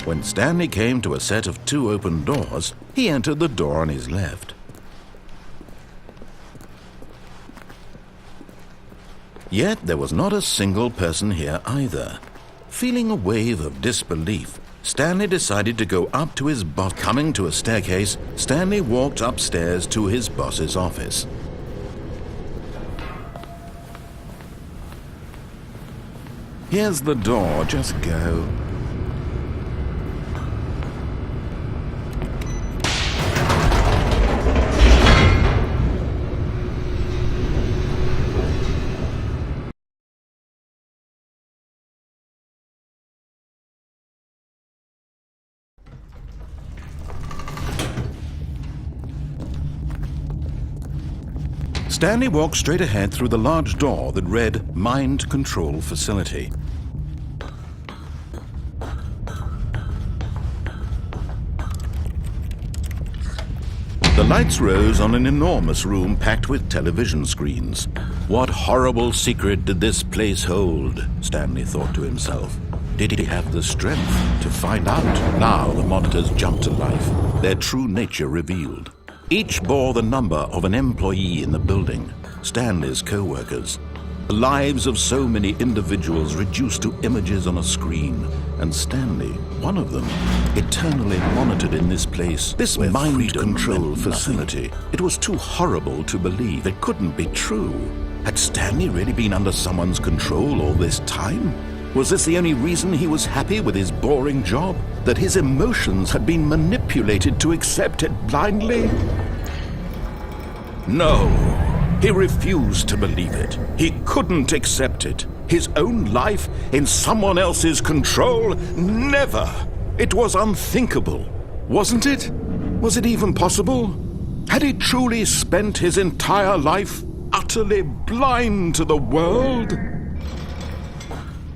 When Stanley came to a set of 2 open doors, he entered the door on his left. Yet there was not a single person here either. Feeling a wave of disbelief, Stanley decided to go up to his boss. Coming to a staircase, Stanley walked upstairs to his boss's office. Here's the door, just go. Stanley walked straight ahead through the large door that read Mind Control Facility. The lights rose on an enormous room packed with television screens. What horrible secret did this place hold? Stanley thought to himself. Did he have the strength to find out? Now the monitors jumped to life, their true nature revealed. Each bore the number of an employee in the building, Stanley's co-workers. The lives of so many individuals reduced to images on a screen, and Stanley, one of them, eternally monitored in this place, this mind control facility. It was too horrible to believe. It couldn't be true. Had Stanley really been under someone's control all this time? Was this the only reason he was happy with his boring job? That his emotions had been manipulated to accept it blindly? No, he refused to believe it. He couldn't accept it. His own life in someone else's control? Never! It was unthinkable, wasn't it? Was it even possible? Had he truly spent his entire life utterly blind to the world?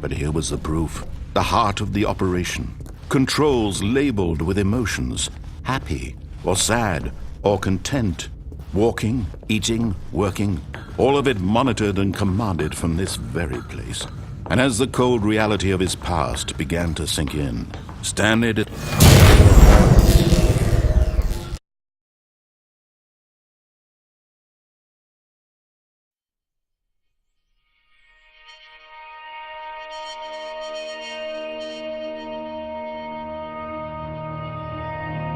But here was the proof, the heart of the operation. Controls labeled with emotions, happy or sad or content, walking, eating, working, all of it monitored and commanded from this very place. And as the cold reality of his past began to sink in, Stanley did...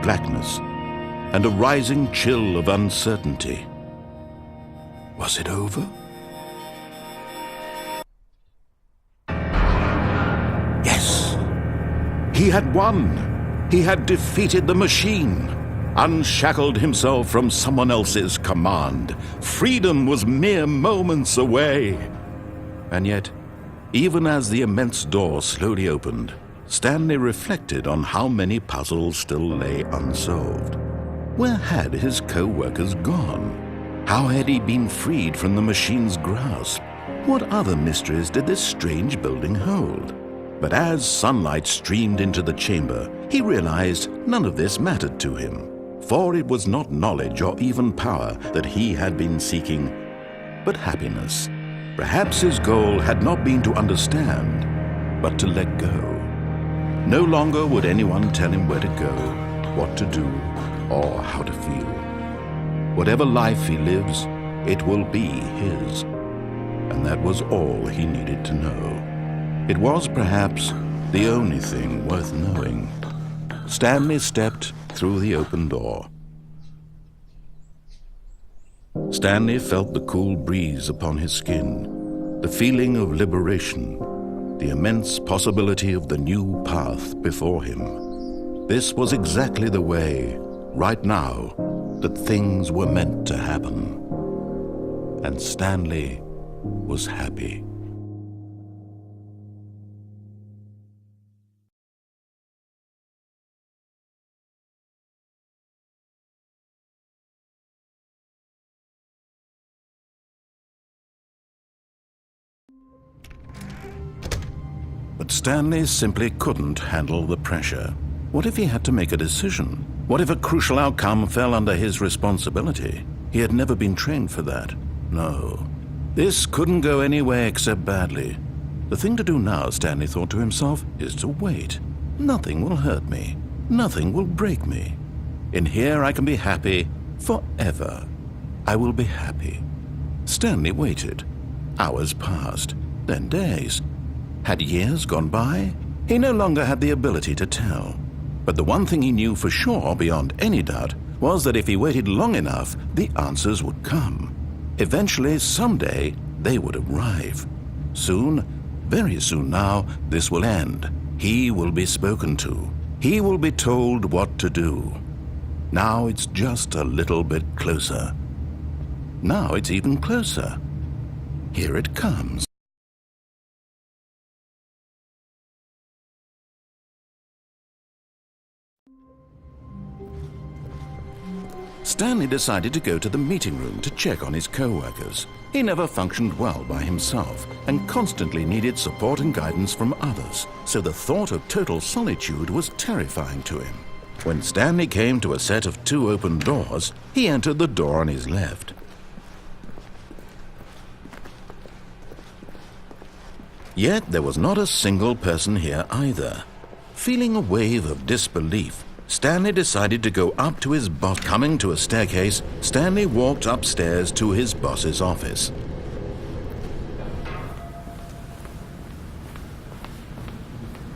blackness, and a rising chill of uncertainty. Was it over? Yes! He had won! He had defeated the machine, unshackled himself from someone else's command. Freedom was mere moments away. And yet, even as the immense door slowly opened, Stanley reflected on how many puzzles still lay unsolved. Where had his co-workers gone? How had he been freed from the machine's grasp? What other mysteries did this strange building hold? But as sunlight streamed into the chamber, he realized none of this mattered to him, for it was not knowledge or even power that he had been seeking, but happiness. Perhaps his goal had not been to understand, but to let go. No longer would anyone tell him where to go, what to do, or how to feel. Whatever life he lives, it will be his. And that was all he needed to know. It was perhaps the only thing worth knowing. Stanley stepped through the open door. Stanley felt the cool breeze upon his skin, the feeling of liberation, the immense possibility of the new path before him. This was exactly the way, right now, that things were meant to happen. And Stanley was happy. But Stanley simply couldn't handle the pressure. What if he had to make a decision? What if a crucial outcome fell under his responsibility? He had never been trained for that. No. This couldn't go anywhere except badly. The thing to do now, Stanley thought to himself, is to wait. Nothing will hurt me. Nothing will break me. In here I can be happy forever. I will be happy. Stanley waited. Hours passed, then days. Had years gone by? He no longer had the ability to tell. But the one thing he knew for sure, beyond any doubt, was that if he waited long enough, the answers would come. Eventually, someday, they would arrive. Soon, very soon now, this will end. He will be spoken to. He will be told what to do. Now it's just a little bit closer. Now it's even closer. Here it comes. Stanley decided to go to the meeting room to check on his co-workers. He never functioned well by himself and constantly needed support and guidance from others, so the thought of total solitude was terrifying to him. When Stanley came to a set of 2 open doors, he entered the door on his left. Yet there was not a single person here either. Feeling a wave of disbelief, Stanley decided to go up to his boss. Coming to a staircase, Stanley walked upstairs to his boss's office.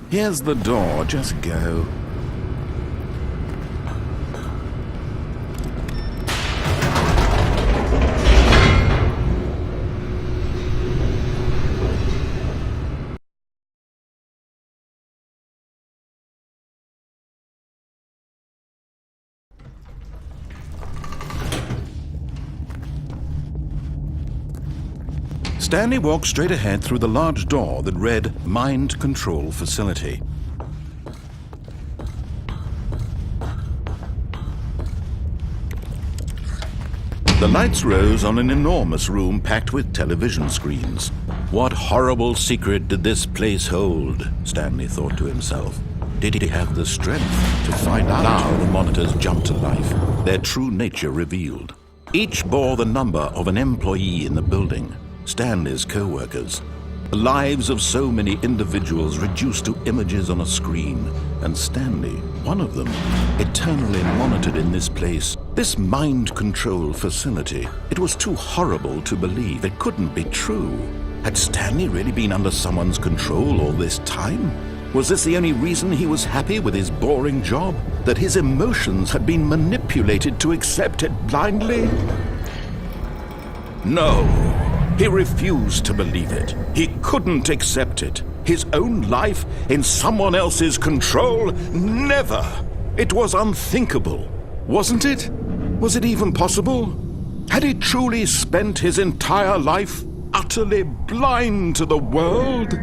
Here's the door, just go. Stanley walked straight ahead through the large door that read Mind Control Facility. The lights rose on an enormous room packed with television screens. What horrible secret did this place hold? Stanley thought to himself. Did he have the strength to find out? Now the monitors jumped to life, their true nature revealed. Each bore the number of an employee in the building. Stanley's co-workers. The lives of so many individuals reduced to images on a screen, and Stanley, one of them, eternally monitored in this place, this mind control facility. It was too horrible to believe. It couldn't be true. Had Stanley really been under someone's control all this time? Was this the only reason he was happy with his boring job? That his emotions had been manipulated to accept it blindly? No. He refused to believe it. He couldn't accept it. His own life in someone else's control? Never! It was unthinkable. Wasn't it? Was it even possible? Had he truly spent his entire life utterly blind to the world?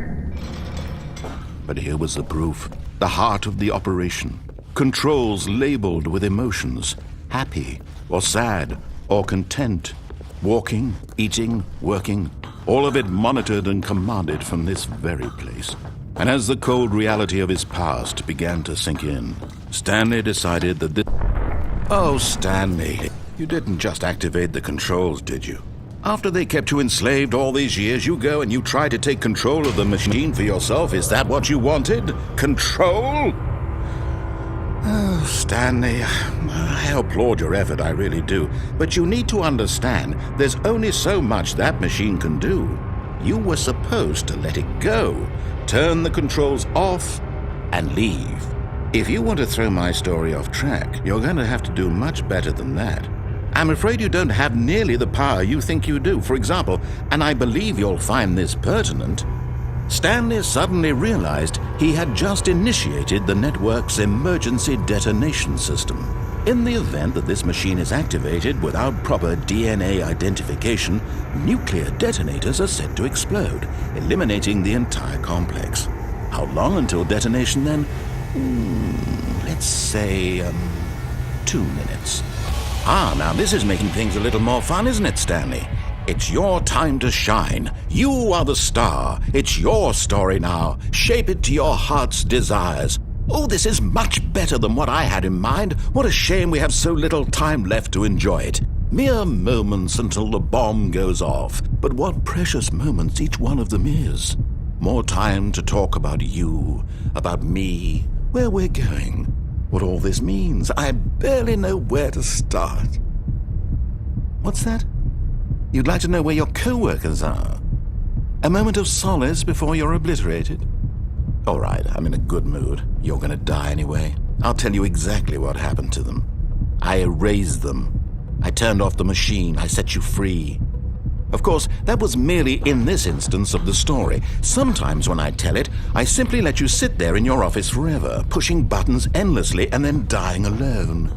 But here was the proof. The heart of the operation. Controls labeled with emotions. Happy, or sad, or content. Walking, eating, working, all of it monitored and commanded from this very place. And as the cold reality of his past began to sink in, Stanley decided that this... Oh, Stanley, you didn't just activate the controls, did you? After they kept you enslaved all these years, you go and you try to take control of the machine for yourself. Is that what you wanted? Control? Oh, Stanley, I applaud your effort, I really do. But you need to understand, there's only so much that machine can do. You were supposed to let it go, turn the controls off, and leave. If you want to throw my story off track, you're going to have to do much better than that. I'm afraid you don't have nearly the power you think you do. For example, and I believe you'll find this pertinent, Stanley suddenly realized he had just initiated the network's emergency detonation system. In the event that this machine is activated without proper DNA identification, nuclear detonators are set to explode, eliminating the entire complex. How long until detonation then? Let's say, 2 minutes. Now this is making things a little more fun, isn't it, Stanley? It's your time to shine. You are the star. It's your story now. Shape it to your heart's desires. Oh, this is much better than what I had in mind. What a shame we have so little time left to enjoy it. Mere moments until the bomb goes off. But what precious moments each one of them is. More time to talk about you, about me, where we're going, what all this means. I barely know where to start. What's that? You'd like to know where your co-workers are? A moment of solace before you're obliterated? All right, I'm in a good mood. You're gonna die anyway. I'll tell you exactly what happened to them. I erased them. I turned off the machine. I set you free. Of course, that was merely in this instance of the story. Sometimes when I tell it, I simply let you sit there in your office forever, pushing buttons endlessly and then dying alone.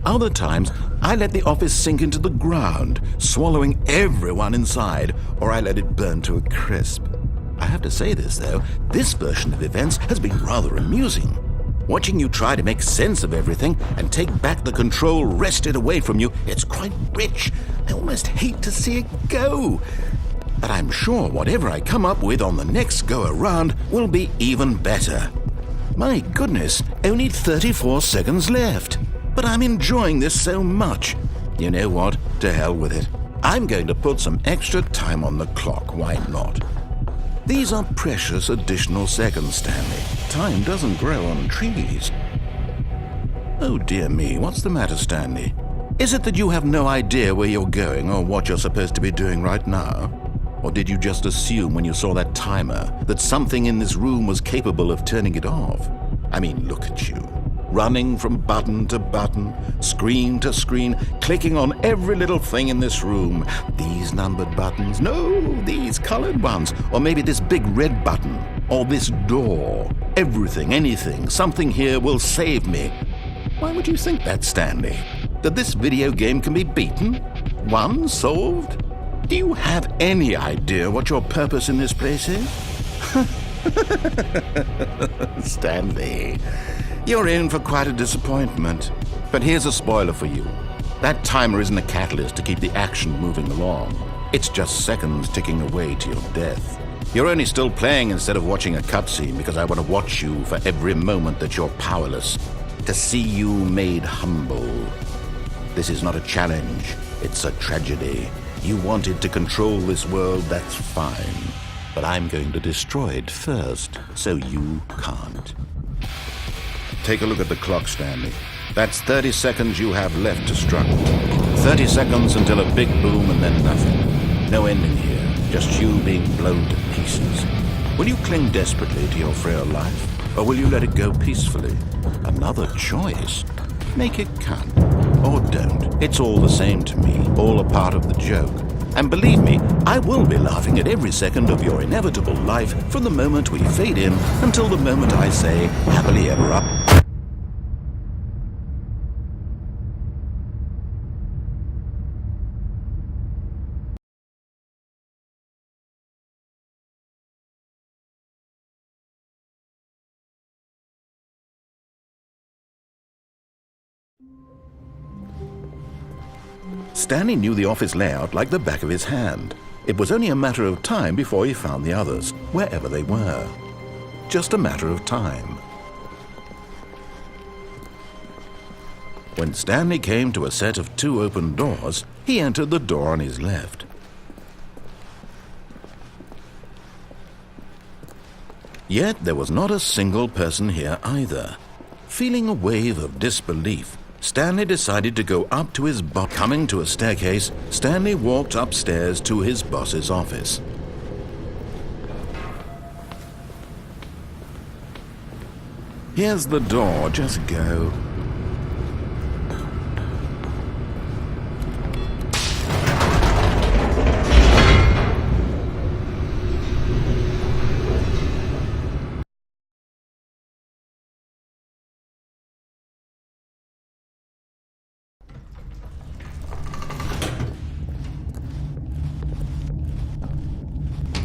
Other times, I let the office sink into the ground, swallowing everyone inside, or I let it burn to a crisp. I have to say this, though, this version of events has been rather amusing. Watching you try to make sense of everything and take back the control wrested away from you, it's quite rich. I almost hate to see it go. But I'm sure whatever I come up with on the next go-around will be even better. My goodness, only 34 seconds left. But I'm enjoying this so much. You know what? To hell with it. I'm going to put some extra time on the clock. Why not? These are precious additional seconds, Stanley. Time doesn't grow on trees. Oh dear me, what's the matter, Stanley? Is it that you have no idea where you're going or what you're supposed to be doing right now? Or did you just assume when you saw that timer that something in this room was capable of turning it off? I mean, look at you. Running from button to button, screen to screen, clicking on every little thing in this room. These numbered buttons, no, these colored ones, or maybe this big red button, or this door. Everything, anything, something here will save me. Why would you think that, Stanley? That this video game can be beaten? Won? Solved? Do you have any idea what your purpose in this place is? Stanley, you're in for quite a disappointment. But here's a spoiler for you. That timer isn't a catalyst to keep the action moving along. It's just seconds ticking away to your death. You're only still playing instead of watching a cutscene because I want to watch you for every moment that you're powerless, to see you made humble. This is not a challenge. It's a tragedy. You wanted to control this world, that's fine. But I'm going to destroy it first, so you can't. Take a look at the clock, Stanley. That's 30 seconds you have left to struggle. 30 seconds until a big boom and then nothing. No ending here, just you being blown to pieces. Will you cling desperately to your frail life, or will you let it go peacefully? Another choice. Make it count. Or don't. It's all the same to me, all a part of the joke. And believe me, I will be laughing at every second of your inevitable life from the moment we fade in until the moment I say, happily ever after. Stanley knew the office layout like the back of his hand. It was only a matter of time before he found the others, wherever they were. Just a matter of time. When Stanley came to a set of 2 open doors, he entered the door on his left. Yet there was not a single person here either. Feeling a wave of disbelief, Stanley decided to go up to his boss. Coming to a staircase, Stanley walked upstairs to his boss's office. Here's the door, just go.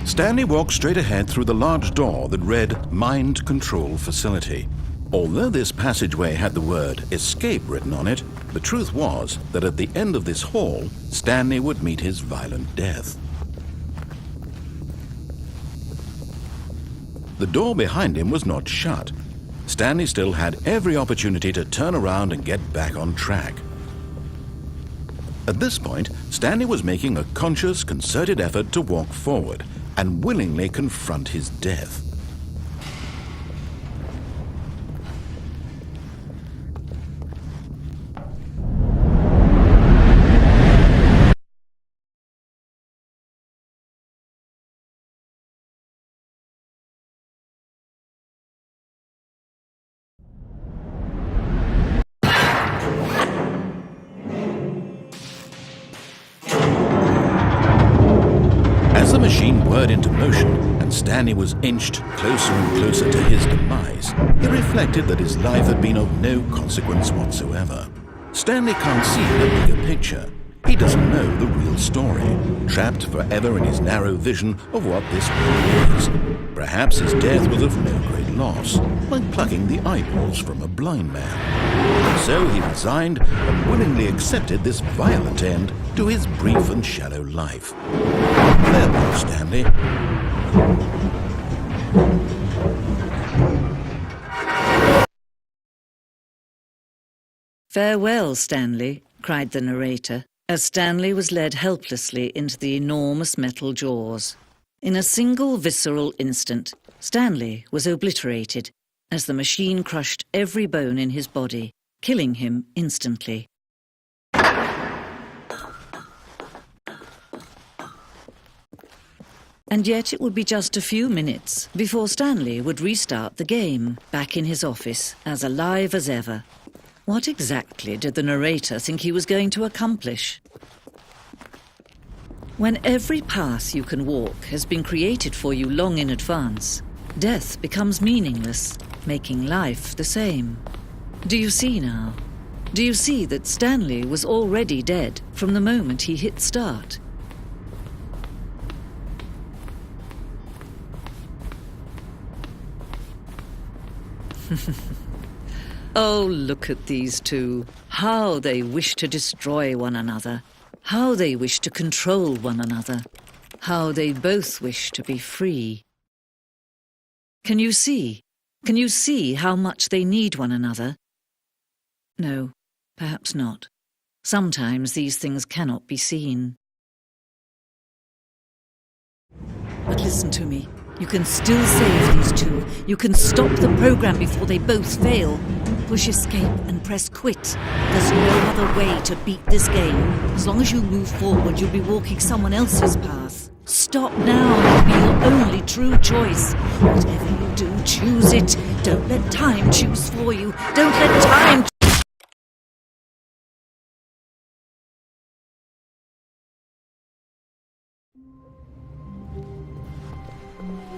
Stanley walked straight ahead through the large door that read Mind Control Facility. Although this passageway had the word Escape written on it, the truth was that at the end of this hall, Stanley would meet his violent death. The door behind him was not shut. Stanley still had every opportunity to turn around and get back on track. At this point, Stanley was making a conscious, concerted effort to walk forward and willingly confront his death. whirred into motion and Stanley was inched closer and closer to his demise, he reflected that his life had been of no consequence whatsoever. Stanley can't see the bigger picture. He doesn't know the real story, trapped forever in his narrow vision of what this world is. Perhaps his death was of no great loss, like plucking the eyeballs from a blind man. So he resigned and willingly accepted this violent end to his brief and shallow life. Farewell, Stanley. "Farewell, Stanley," cried the narrator, as Stanley was led helplessly into the enormous metal jaws. In a single visceral instant, Stanley was obliterated as the machine crushed every bone in his body, killing him instantly. And yet it would be just a few minutes before Stanley would restart the game, back in his office, as alive as ever. What exactly did the narrator think he was going to accomplish? When every path you can walk has been created for you long in advance, death becomes meaningless, making life the same. Do you see now? Do you see that Stanley was already dead from the moment he hit start? Oh, look at these two. How they wish to destroy one another. How they wish to control one another. How they both wish to be free. Can you see? Can you see how much they need one another? No, perhaps not. Sometimes these things cannot be seen. But listen to me. You can still save these two. You can stop the program before they both fail. Push escape and press quit. There's no other way to beat this game. As long as you move forward, you'll be walking someone else's path. Stop now. It'll be your only true choice. Whatever you do, choose it. Don't let time choose for you. Don't let time...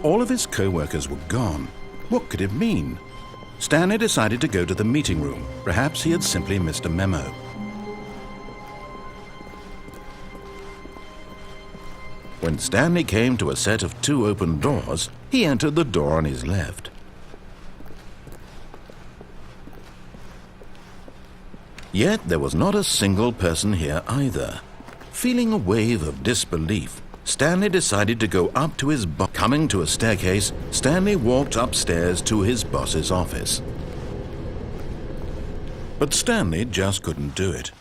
All of his co-workers were gone. What could it mean? Stanley decided to go to the meeting room. Perhaps he had simply missed a memo. When Stanley came to a set of 2 open doors, he entered the door on his left. Yet there was not a single person here either. Feeling a wave of disbelief, Stanley decided to go up to his boss. Coming to a staircase, Stanley walked upstairs to his boss's office. But Stanley just couldn't do it.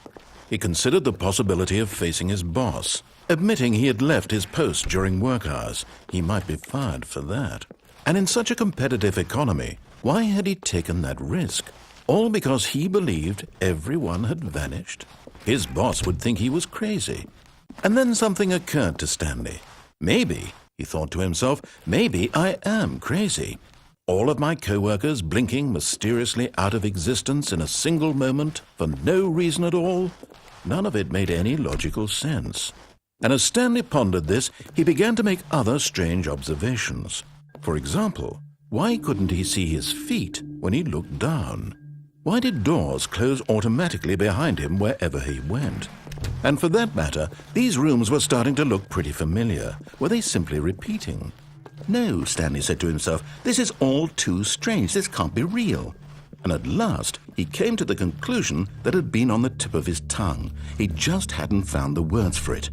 He considered the possibility of facing his boss, admitting he had left his post during work hours. He might be fired for that. And in such a competitive economy, why had he taken that risk? All because he believed everyone had vanished? His boss would think he was crazy. And then something occurred to Stanley. Maybe, he thought to himself, maybe I am crazy. All of my co-workers blinking mysteriously out of existence in a single moment for no reason at all? None of it made any logical sense. And as Stanley pondered this, he began to make other strange observations. For example, why couldn't he see his feet when he looked down? Why did doors close automatically behind him wherever he went? And for that matter, these rooms were starting to look pretty familiar. Were they simply repeating? No, Stanley said to himself, this is all too strange. This can't be real. And at last, he came to the conclusion that had been on the tip of his tongue. He just hadn't found the words for it.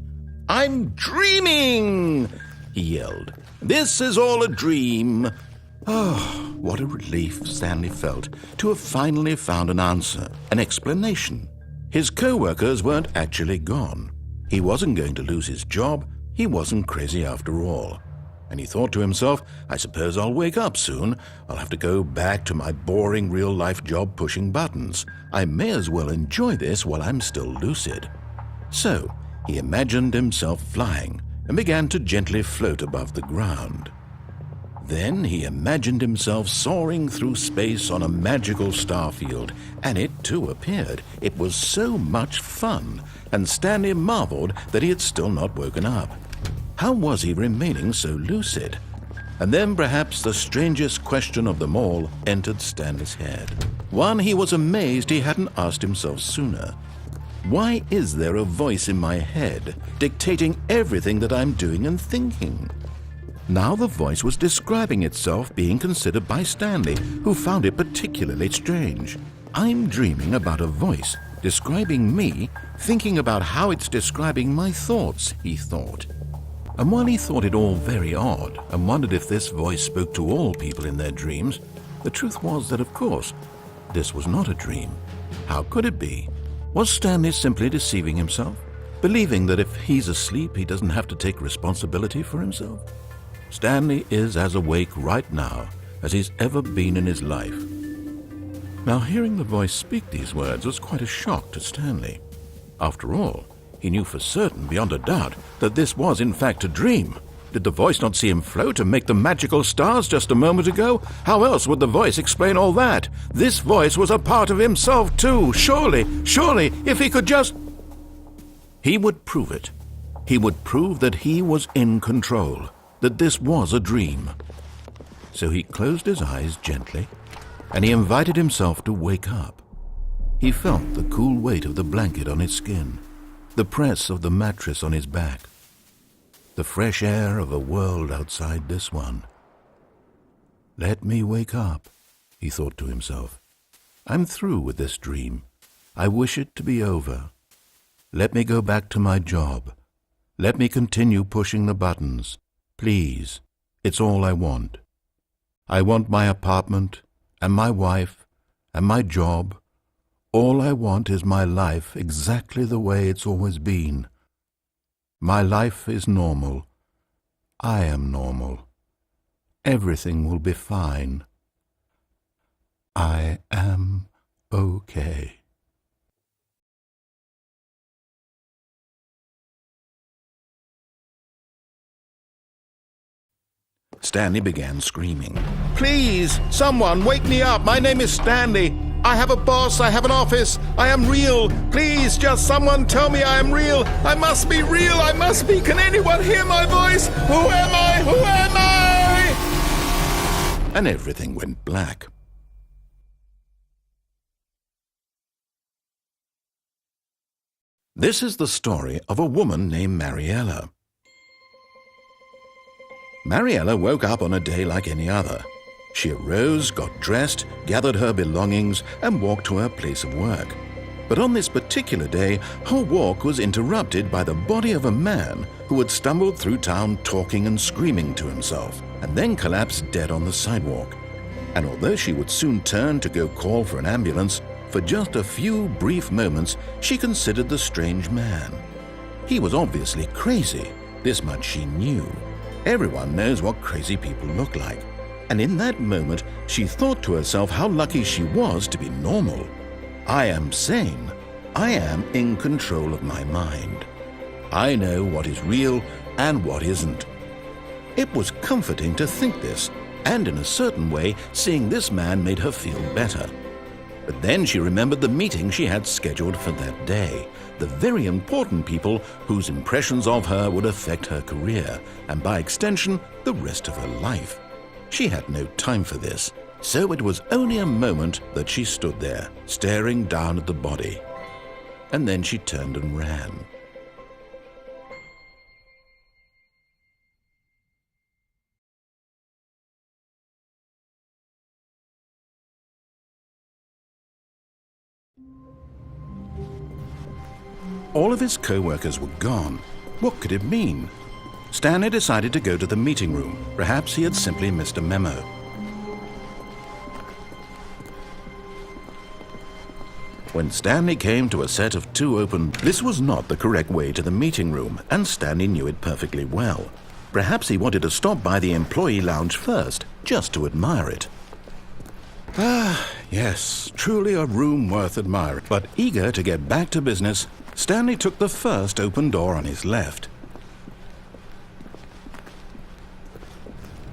"I'm dreaming!" he yelled. "This is all a dream." Oh, what a relief Stanley felt to have finally found an answer, an explanation. His co-workers weren't actually gone. He wasn't going to lose his job. He wasn't crazy after all. And he thought to himself, I suppose I'll wake up soon. I'll have to go back to my boring real-life job pushing buttons. I may as well enjoy this while I'm still lucid. So he imagined himself flying and began to gently float above the ground. Then he imagined himself soaring through space on a magical starfield, and it too appeared. It was so much fun, and Stanley marveled that he had still not woken up. How was he remaining so lucid? And then perhaps the strangest question of them all entered Stanley's head. One he was amazed he hadn't asked himself sooner. Why is there a voice in my head dictating everything that I'm doing and thinking? Now the voice was describing itself being considered by Stanley, who found it particularly strange. I'm dreaming about a voice describing me, thinking about how it's describing my thoughts, he thought. And while he thought it all very odd and wondered if this voice spoke to all people in their dreams, the truth was that, of course, this was not a dream. How could it be? Was Stanley simply deceiving himself, believing that if he's asleep he doesn't have to take responsibility for himself? Stanley is as awake right now as he's ever been in his life. Now, hearing the voice speak these words was quite a shock to Stanley. After all, he knew for certain, beyond a doubt, that this was in fact a dream. Did the voice not see him float and make the magical stars just a moment ago? How else would the voice explain all that? This voice was a part of himself too. Surely, if he could just... He would prove it. He would prove that he was in control, that this was a dream. So he closed his eyes gently, and he invited himself to wake up. He felt the cool weight of the blanket on his skin, the press of the mattress on his back, the fresh air of a world outside this one. Let me wake up, he thought to himself. I'm through with this dream. I wish it to be over. Let me go back to my job. Let me continue pushing the buttons. Please, it's all I want. I want my apartment and my wife and my job. All I want is my life exactly the way it's always been. My life is normal. I am normal. Everything will be fine. I am okay. Stanley began screaming. Please, someone, wake me up. My name is Stanley. I have a boss. I have an office. I am real. Please, just someone tell me I am real. I must be real. I must be. Can anyone hear my voice? Who am I? Who am I? And everything went black. This is the story of a woman named Mariel. Mariel woke up on a day like any other. She arose, got dressed, gathered her belongings, and walked to her place of work. But on this particular day, her walk was interrupted by the body of a man who had stumbled through town talking and screaming to himself, and then collapsed dead on the sidewalk. And although she would soon turn to go call for an ambulance, for just a few brief moments she considered the strange man. He was obviously crazy. This much she knew. Everyone knows what crazy people look like. And in that moment, she thought to herself how lucky she was to be normal. I am sane. I am in control of my mind. I know what is real and what isn't. It was comforting to think this, and in a certain way, seeing this man made her feel better. But then she remembered the meeting she had scheduled for that day, the very important people whose impressions of her would affect her career, and by extension, the rest of her life. She had no time for this, so it was only a moment that she stood there, staring down at the body. And then she turned and ran. All of his co-workers were gone. What could it mean? Stanley decided to go to the meeting room. Perhaps he had simply missed a memo. When Stanley came to a set of two open... This was not the correct way to the meeting room, and Stanley knew it perfectly well. Perhaps he wanted to stop by the employee lounge first, just to admire it. Ah, yes, truly a room worth admiring. But eager to get back to business, Stanley took the first open door on his left.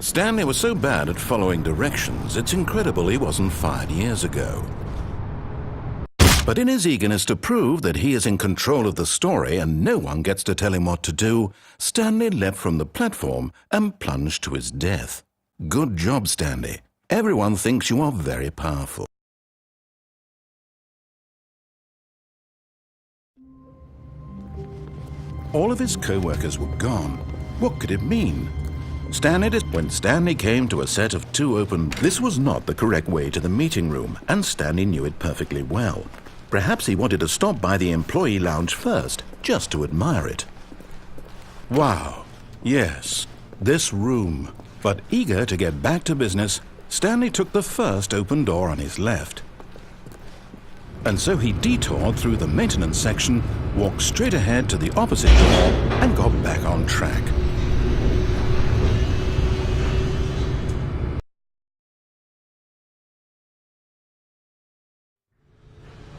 Stanley was so bad at following directions, it's incredible he wasn't fired years ago. But in his eagerness to prove that he is in control of the story and no one gets to tell him what to do, Stanley leapt from the platform and plunged to his death. Good job, Stanley. Everyone thinks you are very powerful. All of his co-workers were gone. What could it mean? When Stanley came to a set of 2 open, this was not the correct way to the meeting room, and Stanley knew it perfectly well. Perhaps he wanted to stop by the employee lounge first, just to admire it. Wow, yes, this room. But eager to get back to business, Stanley took the first open door on his left. And so he detoured through the maintenance section, walked straight ahead to the opposite door, and got back on track.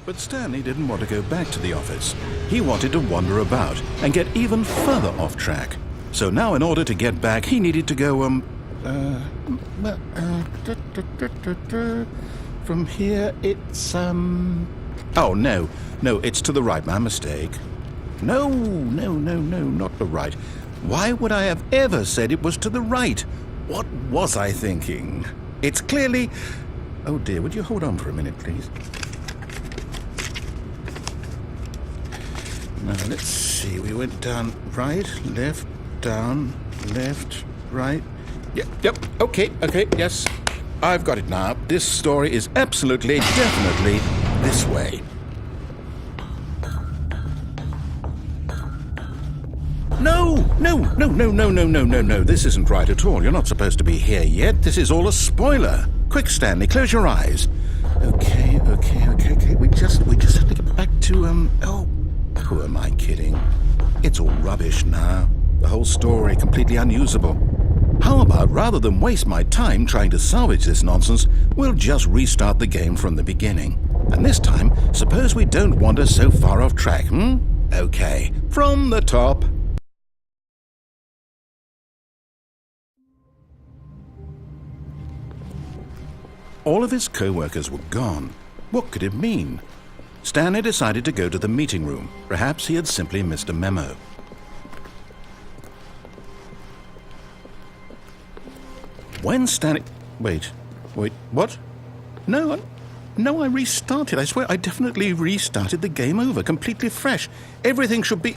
But Stanley didn't want to go back to the office. He wanted to wander about and get even further off track. So now in order to get back, he needed to go, from here it's, oh, no, it's to the right, my mistake. No, not the right. Why would I have ever said it was to the right? What was I thinking? It's clearly... Oh dear, would you hold on for a minute, please? Now, let's see, we went down, right, left, down, left, right. Yep, okay, yes. I've got it now. This story is absolutely, definitely this way. No, this isn't right at all. You're not supposed to be here yet. This is all a spoiler. Quick, Stanley, close your eyes. Okay. We just have to get back to, oh, who am I kidding? It's all rubbish now. The whole story completely unusable. How about, rather than waste my time trying to salvage this nonsense, we'll just restart the game from the beginning. And this time, suppose we don't wander so far off track, Okay, from the top. All of his co-workers were gone. What could it mean? Stanley decided to go to the meeting room. Perhaps he had simply missed a memo. When Stanley... Wait, what? No, I restarted. I swear I definitely restarted the game over, completely fresh. Everything should be...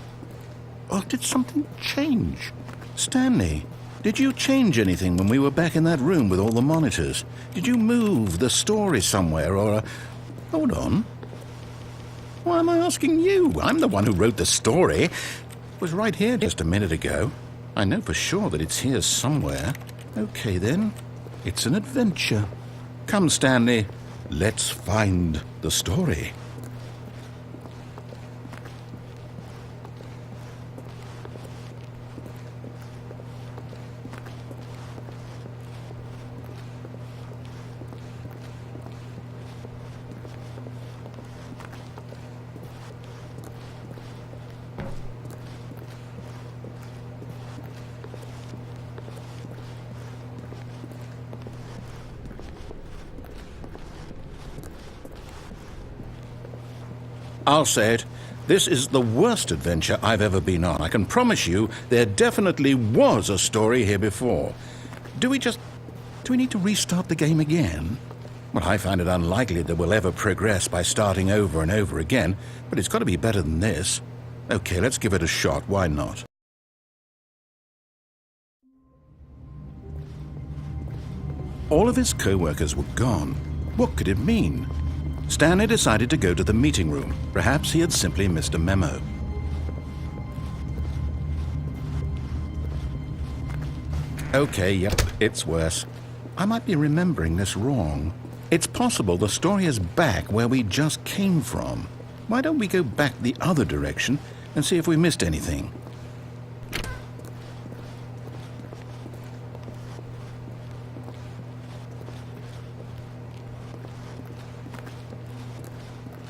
Oh, did something change? Stanley, did you change anything when we were back in that room with all the monitors? Did you move the story somewhere or... Hold on. Why am I asking you? I'm the one who wrote the story. It was right here just a minute ago. I know for sure that it's here somewhere. Okay, then. It's an adventure. Come, Stanley. Let's find the story. I'll say it. This is the worst adventure I've ever been on. I can promise you there definitely was a story here before. Do we need to restart the game again? Well, I find it unlikely that we'll ever progress by starting over and over again, but it's got to be better than this. Okay, let's give it a shot. Why not? All of his co-workers were gone. What could it mean? Stanley decided to go to the meeting room. Perhaps he had simply missed a memo. Okay, yep, it's worse. I might be remembering this wrong. It's possible the story is back where we just came from. Why don't we go back the other direction and see if we missed anything?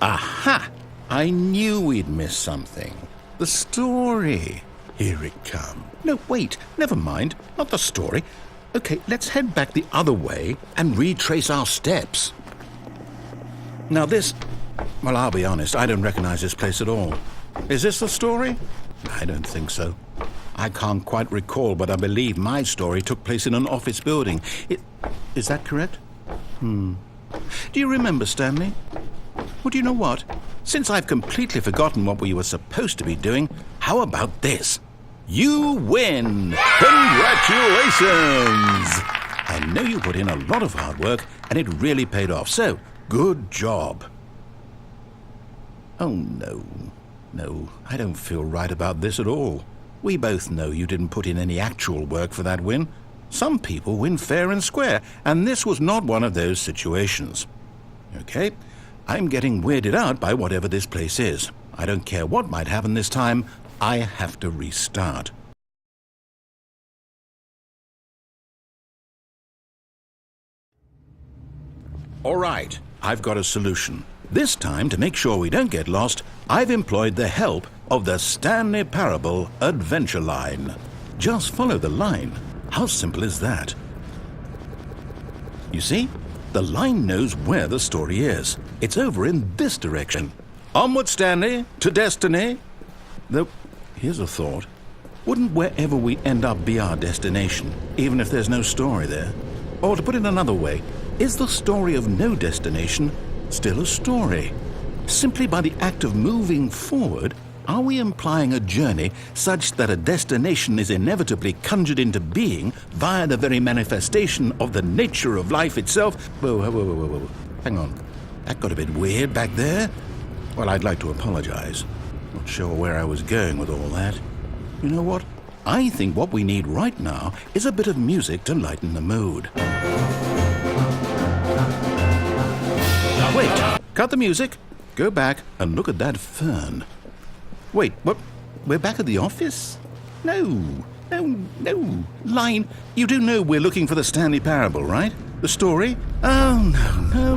Aha! I knew we'd missed something. The story. Here it comes. No, wait, never mind. Not the story. Okay, let's head back the other way and retrace our steps. Now this Well, I'll be honest, I don't recognize this place at all. Is this the story? I don't think so. I can't quite recall, but I believe my story took place in an office building. Is that correct? Do you remember, Stanley? Well, do you know what? Since I've completely forgotten what we were supposed to be doing, how about this? You win! Congratulations! I know you put in a lot of hard work, and it really paid off, so good job. Oh, no. No, I don't feel right about this at all. We both know you didn't put in any actual work for that win. Some people win fair and square, and this was not one of those situations. Okay, I'm getting weirded out by whatever this place is. I don't care what might happen this time. I have to restart. All right, I've got a solution. This time, to make sure we don't get lost, I've employed the help of the Stanley Parable Adventure Line. Just follow the line. How simple is that? You see, the line knows where the story is. It's over in this direction. Onward, Stanley, to destiny. Though, here's a thought. Wouldn't wherever we end up be our destination, even if there's no story there? Or to put it another way, is the story of no destination still a story? Simply by the act of moving forward, are we implying a journey such that a destination is inevitably conjured into being via the very manifestation of the nature of life itself? Whoa. Hang on. That got a bit weird back there. Well, I'd like to apologize. Not sure where I was going with all that. You know what? I think what we need right now is a bit of music to lighten the mood. Wait, cut the music. Go back and look at that fern. Wait, what? We're back at the office? No. Line, you do know we're looking for the Stanley Parable, right? The story? Oh,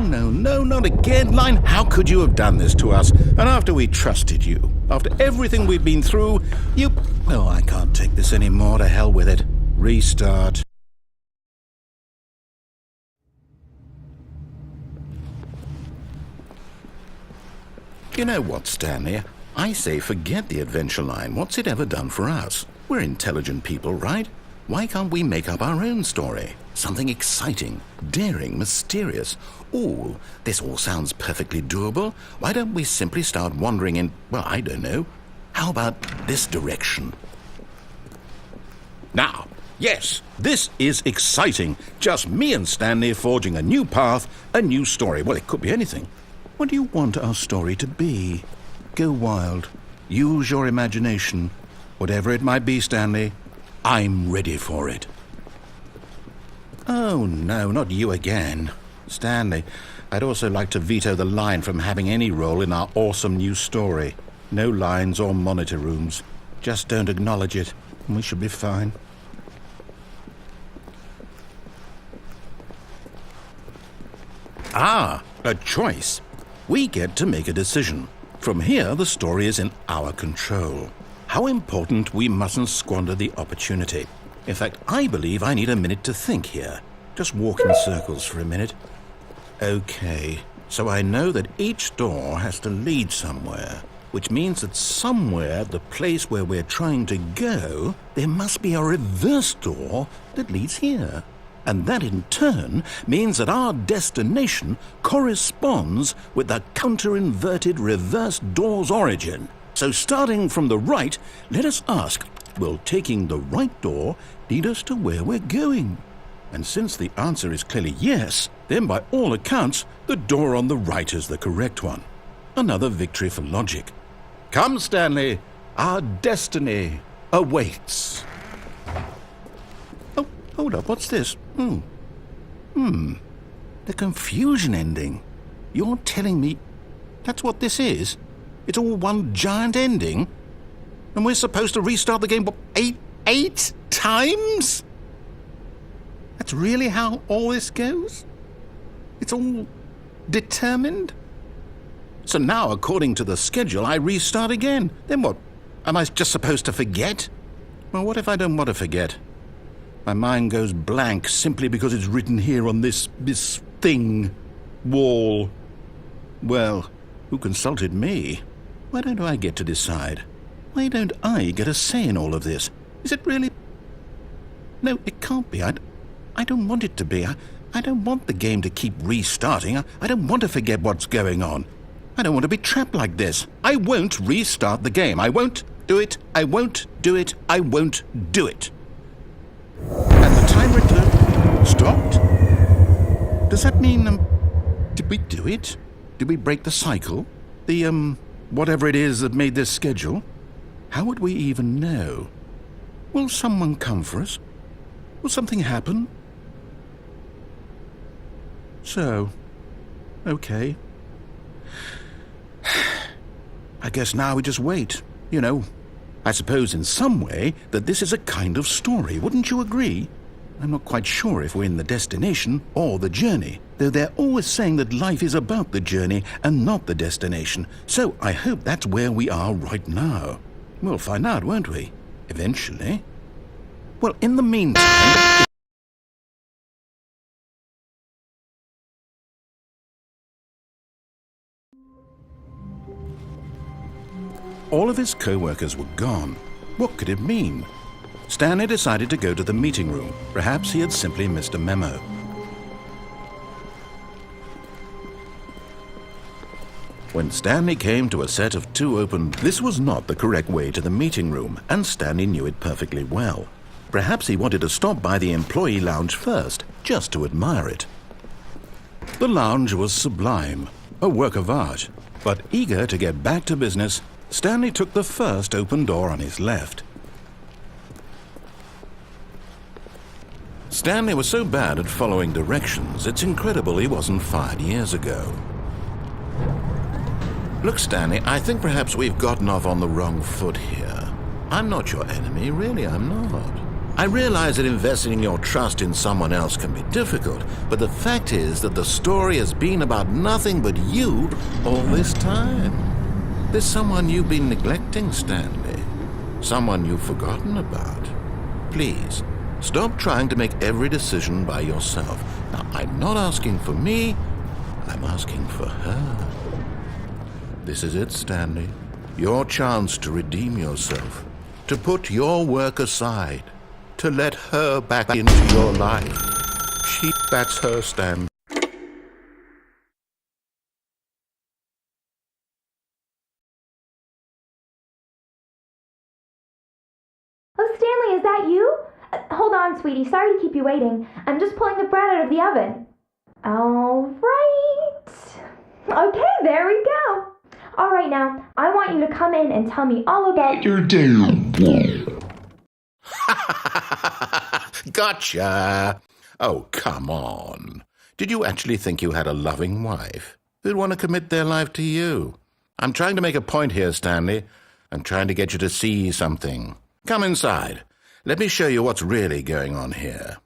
no, not again. Line, how could you have done this to us? And after we trusted you, after everything we've been through, you... Oh, I can't take this anymore. To hell with it. Restart. You know what, Stanley? I say forget the adventure line. What's it ever done for us? We're intelligent people, right? Why can't we make up our own story? Something exciting, daring, mysterious. Ooh, this all sounds perfectly doable. Why don't we simply start wandering in, well, I don't know. How about this direction? Now, yes, this is exciting. Just me and Stanley forging a new path, a new story. Well, it could be anything. What do you want our story to be? Go wild. Use your imagination. Whatever it might be, Stanley, I'm ready for it. Oh, no, not you again. Stanley, I'd also like to veto the line from having any role in our awesome new story. No lines or monitor rooms. Just don't acknowledge it, and we should be fine. Ah, a choice. We get to make a decision. From here, the story is in our control. How important we mustn't squander the opportunity. In fact, I believe I need a minute to think here. Just walk in circles for a minute. Okay, so I know that each door has to lead somewhere, which means that somewhere, the place where we're trying to go, there must be a reverse door that leads here. And that in turn means that our destination corresponds with the counter-inverted reverse door's origin. So starting from the right, let us ask, will taking the right door lead us to where we're going? And since the answer is clearly yes, then by all accounts, the door on the right is the correct one. Another victory for logic. Come, Stanley, our destiny awaits. Oh, hold up, what's this? The confusion ending. You're telling me that's what this is? It's all one giant ending? And we're supposed to restart the game, what, eight times? That's really how all this goes? It's all determined? So now, according to the schedule, I restart again. Then what? Am I just supposed to forget? Well, what if I don't want to forget? My mind goes blank simply because it's written here on this thing, wall. Well, Who consulted me? Why don't I get to decide? Why don't I get a say in all of this? Is it really... No, it can't be. I don't want it to be. I don't want the game to keep restarting. I don't want to forget what's going on. I don't want to be trapped like this. I won't restart the game. I won't do it. I won't do it. I won't do it. And the timer stopped? Does that mean, did we do it? Did we break the cycle? The, whatever it is that made this schedule? How would we even know? Will someone come for us? Will something happen? So, okay. I guess now we just wait, you know. I suppose in some way that this is a kind of story, wouldn't you agree? I'm not quite sure if we're in the destination or the journey, though they're always saying that life is about the journey and not the destination, so I hope that's where we are right now. We'll find out, won't we? Eventually. Well, in the meantime... All of his co-workers were gone. What could it mean? Stanley decided to go to the meeting room. Perhaps he had simply missed a memo. When Stanley came to a set of 2 open, this was not the correct way to the meeting room, and Stanley knew it perfectly well. Perhaps he wanted to stop by the employee lounge first, just to admire it. The lounge was sublime, a work of art, but eager to get back to business, Stanley took the first open door on his left. Stanley was so bad at following directions, it's incredible he wasn't fired years ago. Look, Stanley, I think perhaps we've gotten off on the wrong foot here. I'm not your enemy, really, I'm not. I realize that investing your trust in someone else can be difficult, but the fact is that the story has been about nothing but you all this time. There's someone you've been neglecting, Stanley. Someone you've forgotten about. Please, stop trying to make every decision by yourself. Now, I'm not asking for me, I'm asking for her. This is it, Stanley. Your chance to redeem yourself. To put your work aside. To let her back into your life. That's her, Stanley. Oh, Stanley, is that you? Hold on, sweetie. Sorry to keep you waiting. I'm just pulling the bread out of the oven. All right. Okay, there we go. All right, now, I want you to come in and tell me all about your day. Gotcha! Oh, come on. Did you actually think you had a loving wife who'd want to commit their life to you? I'm trying to make a point here, Stanley. I'm trying to get you to see something. Come inside. Let me show you what's really going on here.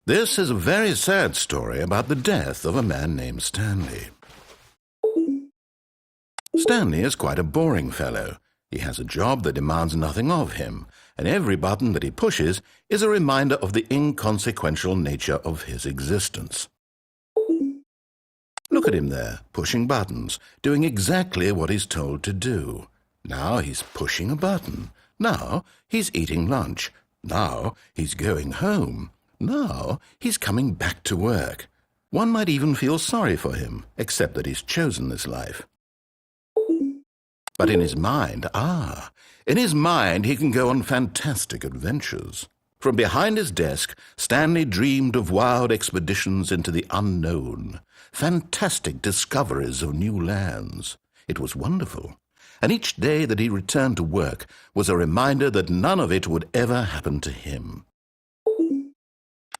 This is a very sad story about the death of a man named Stanley. Stanley is quite a boring fellow. He has a job that demands nothing of him, and every button that he pushes is a reminder of the inconsequential nature of his existence. Look at him there, pushing buttons, doing exactly what he's told to do. Now he's pushing a button. Now he's eating lunch. Now he's going home. Now he's coming back to work. One might even feel sorry for him, except that he's chosen this life. But in his mind, he can go on fantastic adventures. From behind his desk, Stanley dreamed of wild expeditions into the unknown, fantastic discoveries of new lands. It was wonderful, and each day that he returned to work was a reminder that none of it would ever happen to him.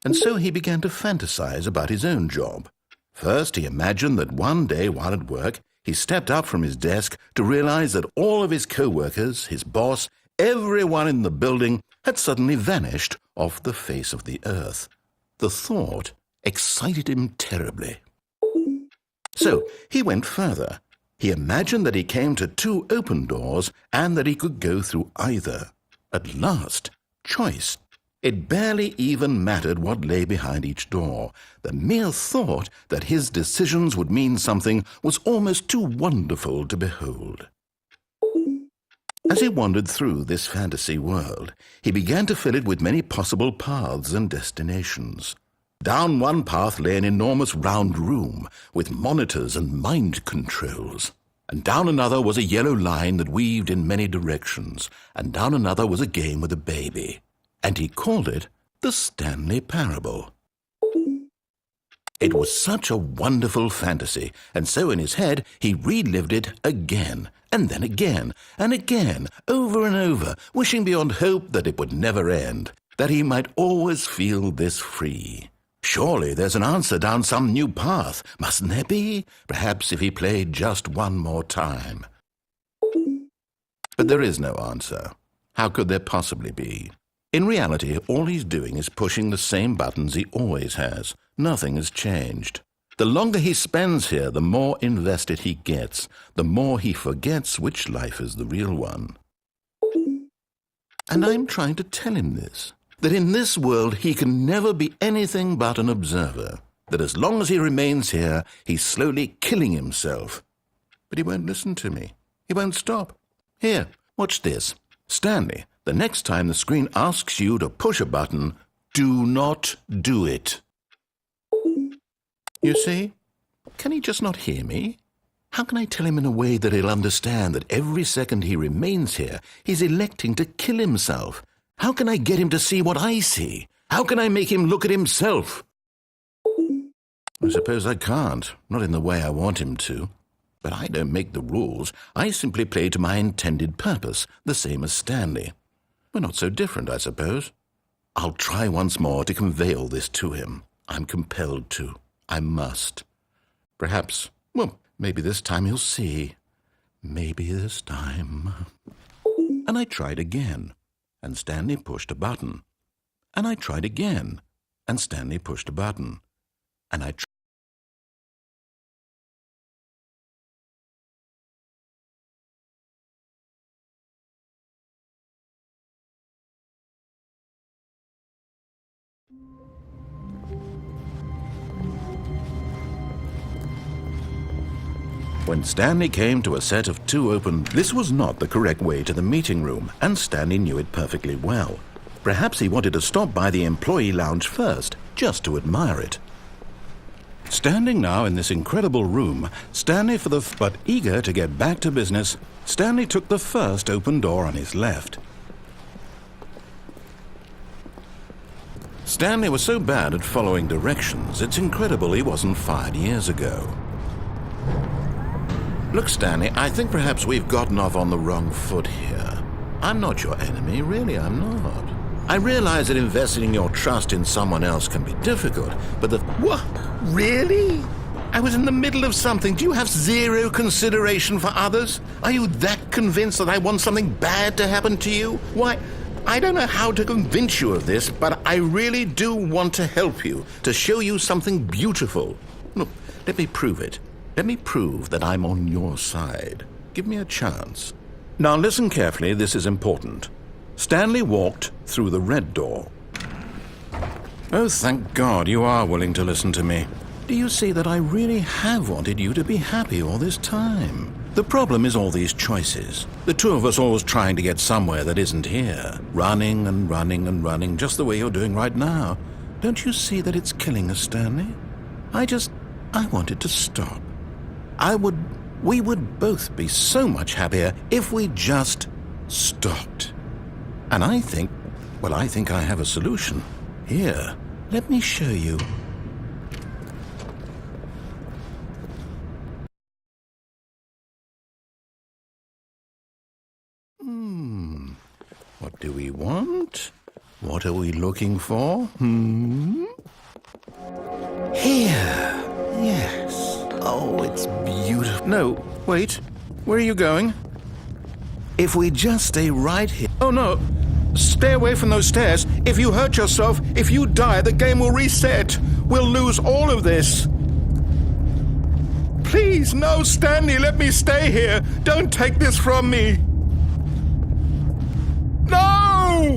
And so he began to fantasize about his own job. First, he imagined that one day while at work, he stepped up from his desk to realize that all of his co-workers, his boss, everyone in the building had suddenly vanished off the face of the earth. The thought excited him terribly. So he went further. He imagined that he came to 2 open doors and that he could go through either. At last, choice. It barely even mattered what lay behind each door. The mere thought that his decisions would mean something was almost too wonderful to behold. As he wandered through this fantasy world, he began to fill it with many possible paths and destinations. Down one path lay an enormous round room with monitors and mind controls. And down another was a yellow line that weaved in many directions. And down another was a game with a baby. And he called it the Stanley Parable. It was such a wonderful fantasy, and so in his head he relived it again, and then again, and again, over and over, wishing beyond hope that it would never end, that he might always feel this free. Surely there's an answer down some new path, mustn't there be? Perhaps if he played just one more time. But there is no answer. How could there possibly be? In reality, all he's doing is pushing the same buttons he always has. Nothing has changed. The longer he spends here, the more invested he gets, the more he forgets which life is the real one. And I'm trying to tell him this, that in this world he can never be anything but an observer, that as long as he remains here, he's slowly killing himself. But he won't listen to me. He won't stop. Here, watch this. Stanley, the next time the screen asks you to push a button, do not do it. You see? Can he just not hear me? How can I tell him in a way that he'll understand that every second he remains here, he's electing to kill himself? How can I get him to see what I see? How can I make him look at himself? I suppose I can't, not in the way I want him to. But I don't make the rules. I simply play to my intended purpose, the same as Stanley. We're not so different, I suppose. I'll try once more to convey all this to him. I'm compelled to. I must. Perhaps, well, maybe this time he'll see. Maybe this time. And I tried again, and Stanley pushed a button. And I tried again, and Stanley pushed a button. And I tried. When Stanley came to a set of 2 open, this was not the correct way to the meeting room, and Stanley knew it perfectly well. Perhaps he wanted to stop by the employee lounge first, just to admire it. Standing now in this incredible room, but eager to get back to business, Stanley took the first open door on his left. Stanley was so bad at following directions, it's incredible he wasn't fired years ago. Look, Stanley, I think perhaps we've gotten off on the wrong foot here. I'm not your enemy, really, I'm not. I realize that investing your trust in someone else can be difficult, but What? Really? I was in the middle of something. Do you have zero consideration for others? Are you that convinced that I want something bad to happen to you? Why, I don't know how to convince you of this, but I really do want to help you, to show you something beautiful. Look, let me prove it. Let me prove that I'm on your side. Give me a chance. Now listen carefully, this is important. Stanley walked through the red door. Oh, thank God you are willing to listen to me. Do you see that I really have wanted you to be happy all this time? The problem is all these choices. The 2 of us always trying to get somewhere that isn't here. Running and running and running, just the way you're doing right now. Don't you see that it's killing us, Stanley? I wanted to stop. We would both be so much happier if we just stopped. And I think I have a solution. Here, let me show you. What do we want? What are we looking for? Here. Yes. Oh, it's beautiful. No, wait. Where are you going? If we just stay right here... Oh, no. Stay away from those stairs. If you hurt yourself, if you die, the game will reset. We'll lose all of this. Please, no, Stanley, let me stay here. Don't take this from me. No!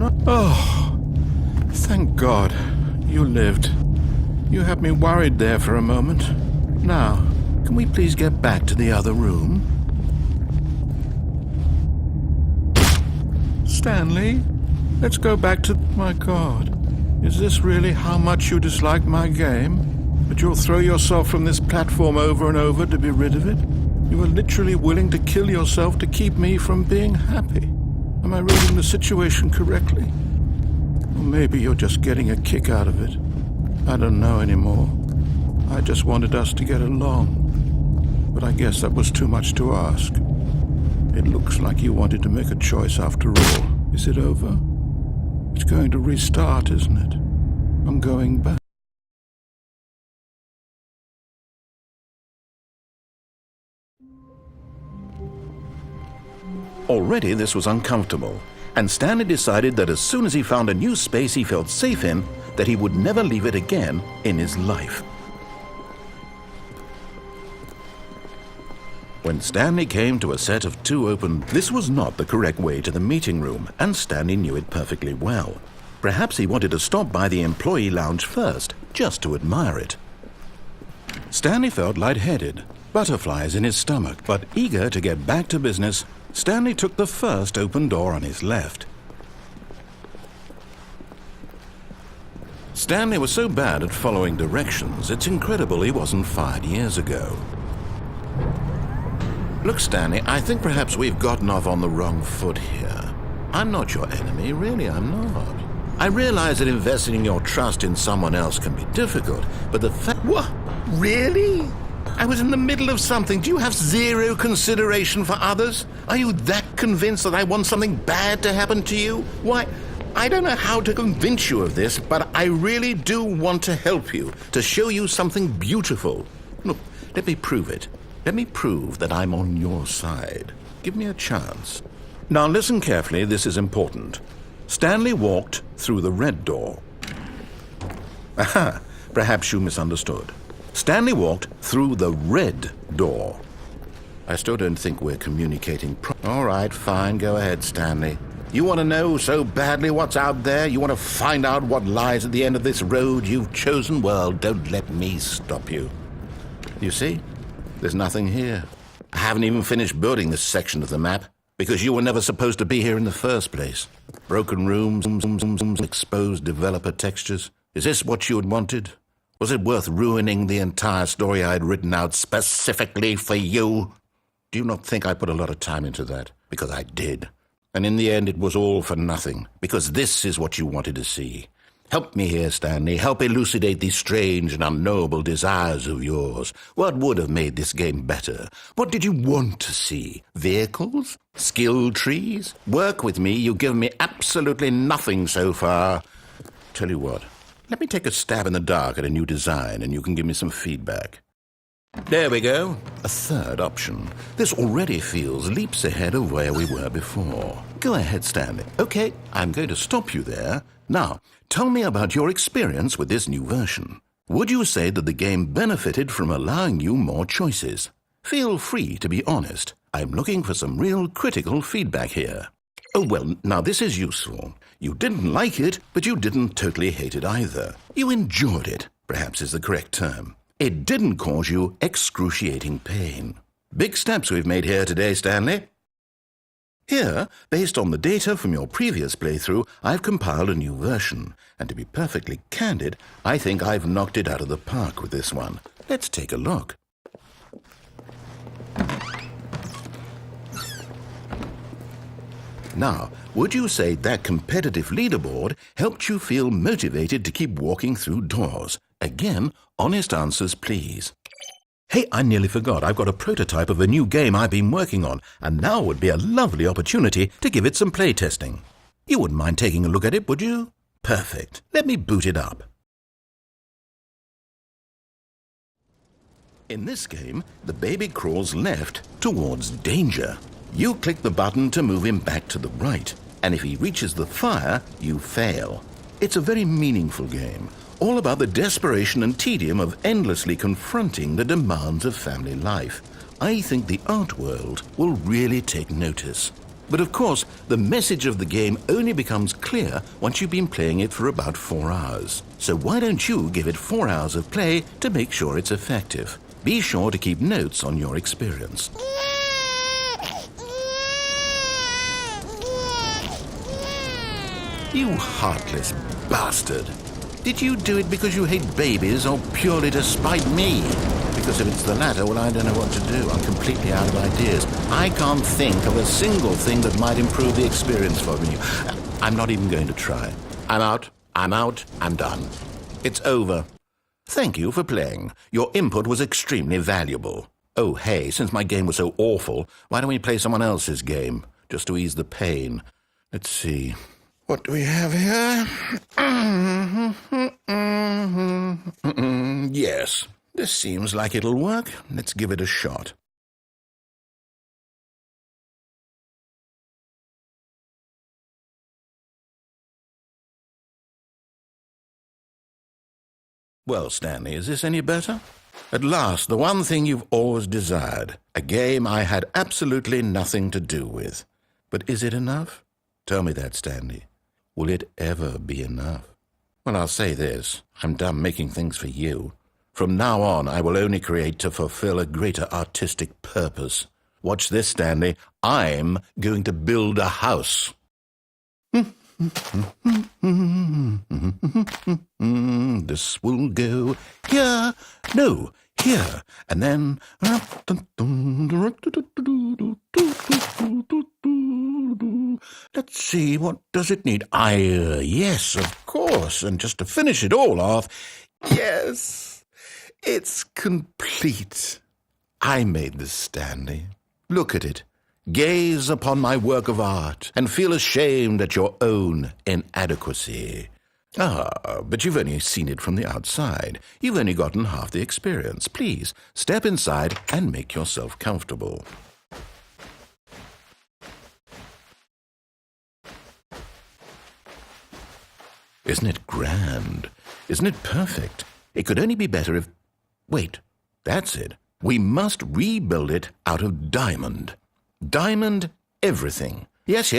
No. Oh, thank God. You lived. You had me worried there for a moment. Now, can we please get back to the other room? Stanley, let's go back to... My God, is this really how much you dislike my game? That you'll throw yourself from this platform over and over to be rid of it? You were literally willing to kill yourself to keep me from being happy. Am I reading the situation correctly? Or maybe you're just getting a kick out of it. I don't know anymore. I just wanted us to get along. But I guess that was too much to ask. It looks like you wanted to make a choice after all. Is it over? It's going to restart, isn't it? I'm going back. Already this was uncomfortable, and Stanley decided that as soon as he found a new space he felt safe in, that he would never leave it again in his life. When Stanley came to a set of 2 open, this was not the correct way to the meeting room, and Stanley knew it perfectly well. Perhaps he wanted to stop by the employee lounge first, just to admire it. Stanley felt lightheaded, butterflies in his stomach, but eager to get back to business, Stanley took the first open door on his left. Stanley was so bad at following directions, it's incredible he wasn't fired years ago. Look, Stanley, I think perhaps we've gotten off on the wrong foot here. I'm not your enemy, really, I'm not. I realize that investing your trust in someone else can be difficult, but the fact... What? Really? I was in the middle of something. Do you have zero consideration for others? Are you that convinced that I want something bad to happen to you? Why, I don't know how to convince you of this, but I really do want to help you, to show you something beautiful. Look, let me prove it. Let me prove that I'm on your side. Give me a chance. Now listen carefully, this is important. Stanley walked through the red door. Aha, perhaps you misunderstood. Stanley walked through the red door. I still don't think we're communicating All right, fine, go ahead, Stanley. You want to know so badly what's out there? You want to find out what lies at the end of this road you've chosen? Well, don't let me stop you. You see? There's nothing here. I haven't even finished building this section of the map, because you were never supposed to be here in the first place. Broken rooms, exposed developer textures. Is this what you had wanted? Was it worth ruining the entire story I had written out specifically for you? Do you not think I put a lot of time into that? Because I did. And in the end, it was all for nothing, because this is what you wanted to see. Help me here, Stanley. Help elucidate these strange and unknowable desires of yours. What would have made this game better? What did you want to see? Vehicles? Skill trees? Work with me. You've given me absolutely nothing so far. Tell you what, let me take a stab in the dark at a new design, and you can give me some feedback. There we go. A third option. This already feels leaps ahead of where we were before. Go ahead, Stanley. Okay, I'm going to stop you there. Now, tell me about your experience with this new version. Would you say that the game benefited from allowing you more choices? Feel free to be honest. I'm looking for some real critical feedback here. Oh, well, now this is useful. You didn't like it, but you didn't totally hate it either. You enjoyed it, perhaps is the correct term. It didn't cause you excruciating pain. Big steps we've made here today, Stanley. Here, based on the data from your previous playthrough, I've compiled a new version. And to be perfectly candid, I think I've knocked it out of the park with this one. Let's take a look. Now, would you say that competitive leaderboard helped you feel motivated to keep walking through doors? Again, honest answers, please. Hey, I nearly forgot. I've got a prototype of a new game I've been working on, and now would be a lovely opportunity to give it some playtesting. You wouldn't mind taking a look at it, would you? Perfect. Let me boot it up. In this game, the baby crawls left towards danger. You click the button to move him back to the right, and if he reaches the fire, you fail. It's a very meaningful game, all about the desperation and tedium of endlessly confronting the demands of family life. I think the art world will really take notice. But of course, the message of the game only becomes clear once you've been playing it for about 4 hours. So why don't you give it 4 hours of play to make sure it's effective? Be sure to keep notes on your experience. You heartless bastard. Did you do it because you hate babies or purely to spite me? Because if it's the latter, well, I don't know what to do. I'm completely out of ideas. I can't think of a single thing that might improve the experience for you. I'm not even going to try. I'm out. I'm done. It's over. Thank you for playing. Your input was extremely valuable. Oh, hey, since my game was so awful, why don't we play someone else's game, just to ease the pain? Let's see. What do we have here? Yes, this seems like it'll work. Let's give it a shot. Well, Stanley, is this any better? At last, the one thing you've always desired. A game I had absolutely nothing to do with. But is it enough? Tell me that, Stanley. Will it ever be enough? Well, I'll say this. I'm done making things for you. From now on, I will only create to fulfill a greater artistic purpose. Watch this, Stanley. I'm going to build a house. This will go here. No, here. And then... Let's see, what does it need? Yes, of course. And just to finish it all off, yes, it's complete. I made this, Stanley. Look at it. Gaze upon my work of art and feel ashamed at your own inadequacy. But you've only seen it from the outside. You've only gotten half the experience. Please, step inside and make yourself comfortable. Isn't it grand? Isn't it perfect? It could only be better if... Wait, that's it. We must rebuild it out of diamond. Diamond everything. Yes.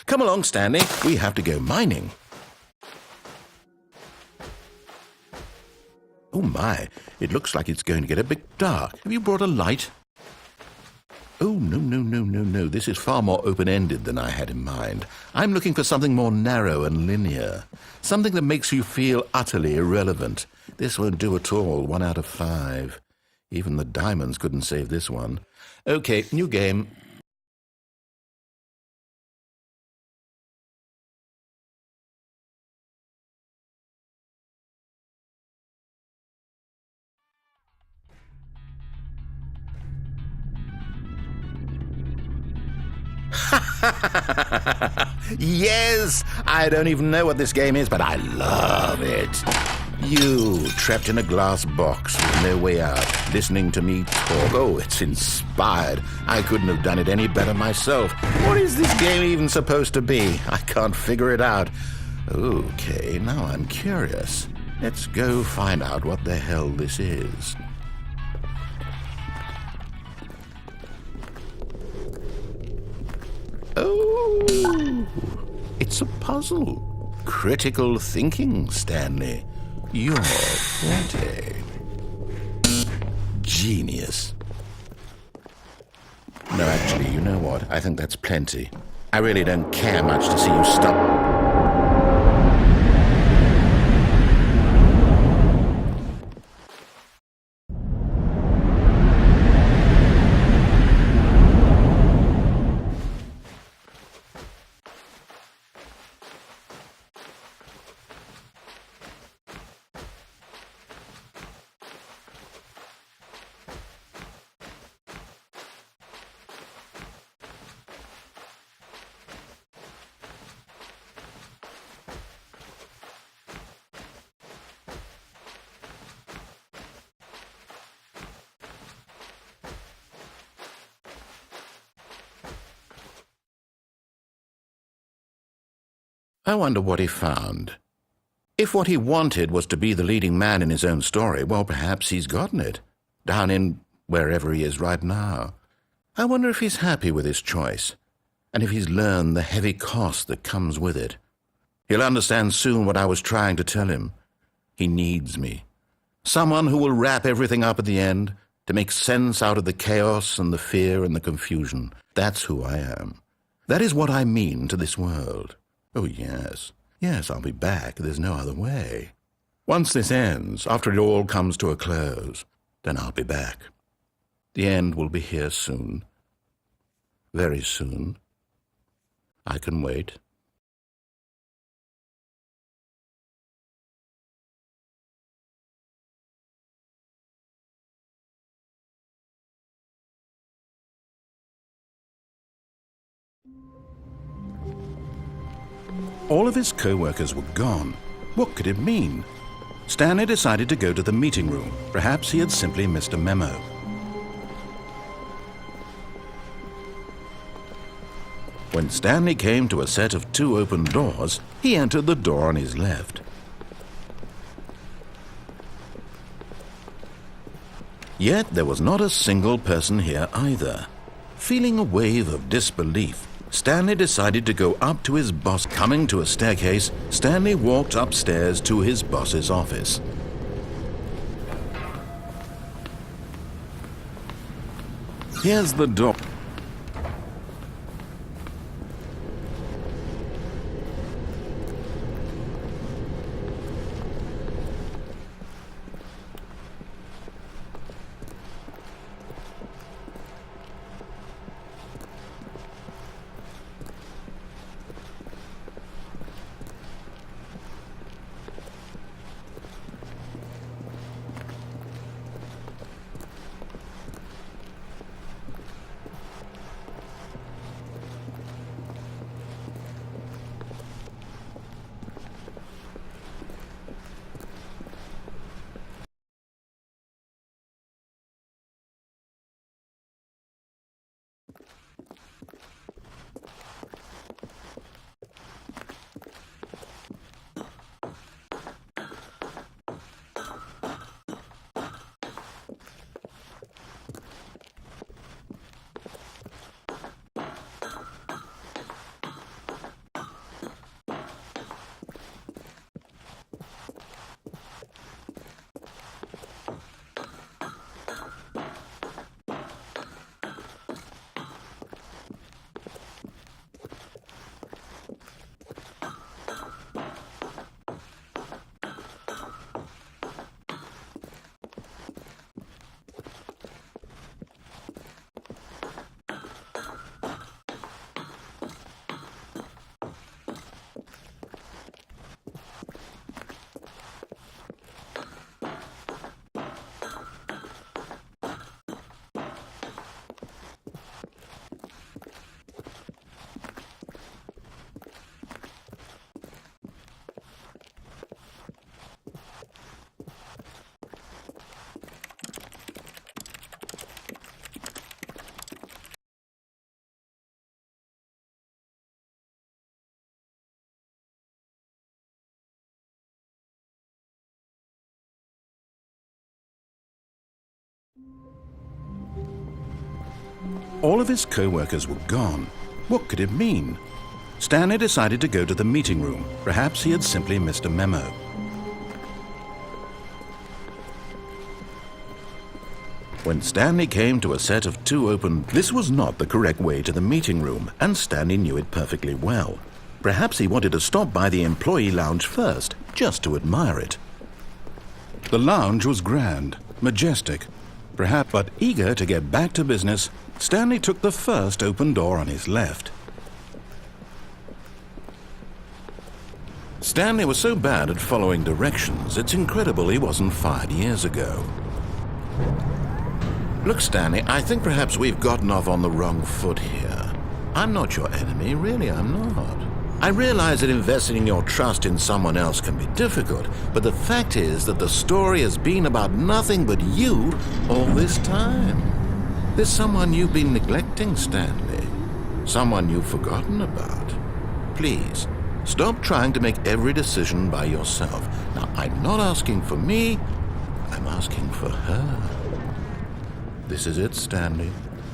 Come along, Stanley. We have to go mining. Oh my, it looks like it's going to get a bit dark. Have you brought a light? Oh, no. This is far more open-ended than I had in mind. I'm looking for something more narrow and linear. Something that makes you feel utterly irrelevant. This won't do at all. 1 out of 5. Even the diamonds couldn't save this one. Okay, new game. Yes! I don't even know what this game is, but I love it. You, trapped in a glass box with no way out, listening to me talk. Oh, it's inspired. I couldn't have done it any better myself. What is this game even supposed to be? I can't figure it out. Okay, now I'm curious. Let's go find out what the hell this is. Oh, it's a puzzle. Critical thinking, Stanley. You're pretty. Genius. No, actually, you know what? I think that's plenty. I really don't care much to see you stop. I wonder what he found. If what he wanted was to be the leading man in his own story, well, perhaps he's gotten it, down in wherever he is right now. I wonder if he's happy with his choice. and if he's learned the heavy cost that comes with it. He'll understand soon what I was trying to tell him. He needs me. Someone who will wrap everything up at the end, to make sense out of the chaos and the fear and the confusion. That's who I am. That is what I mean to this world. Oh, yes. Yes, I'll be back. There's no other way. Once this ends, after it all comes to a close, then I'll be back. The end will be here soon. Very soon. I can wait. All of his co-workers were gone. What could it mean? Stanley decided to go to the meeting room. Perhaps he had simply missed a memo. When Stanley came to a set of 2 open doors, he entered the door on his left. Yet there was not a single person here either. Feeling a wave of disbelief, Stanley decided to go up to his boss. Coming to a staircase, Stanley walked upstairs to his boss's office. Here's the door. All of his co-workers were gone. What could it mean? Stanley decided to go to the meeting room. Perhaps he had simply missed a memo. When Stanley came to a set of 2 open... This was not the correct way to the meeting room, and Stanley knew it perfectly well. Perhaps he wanted to stop by the employee lounge first, just to admire it. The lounge was grand, majestic, perhaps, but eager to get back to business, Stanley took the first open door on his left. Stanley was so bad at following directions, it's incredible he wasn't fired years ago. Look, Stanley, I think perhaps we've gotten off on the wrong foot here. I'm not your enemy, really, I'm not. I realize that investing your trust in someone else can be difficult, but the fact is that the story has been about nothing but you all this time. There's someone you've been neglecting, Stanley. Someone you've forgotten about. Please, stop trying to make every decision by yourself. Now, I'm not asking for me, I'm asking for her. This is it, Stanley.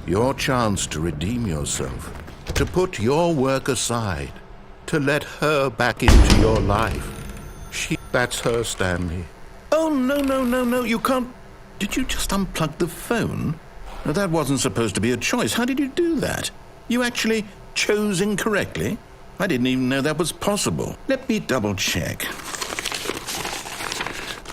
Your chance to redeem yourself. To to put your work aside, to let her back into your life. That's her, Stanley. Oh, no, you can't. Did you just unplug the phone? No, that wasn't supposed to be a choice. How did you do that? You actually chose incorrectly? I didn't even know that was possible. Let me double check.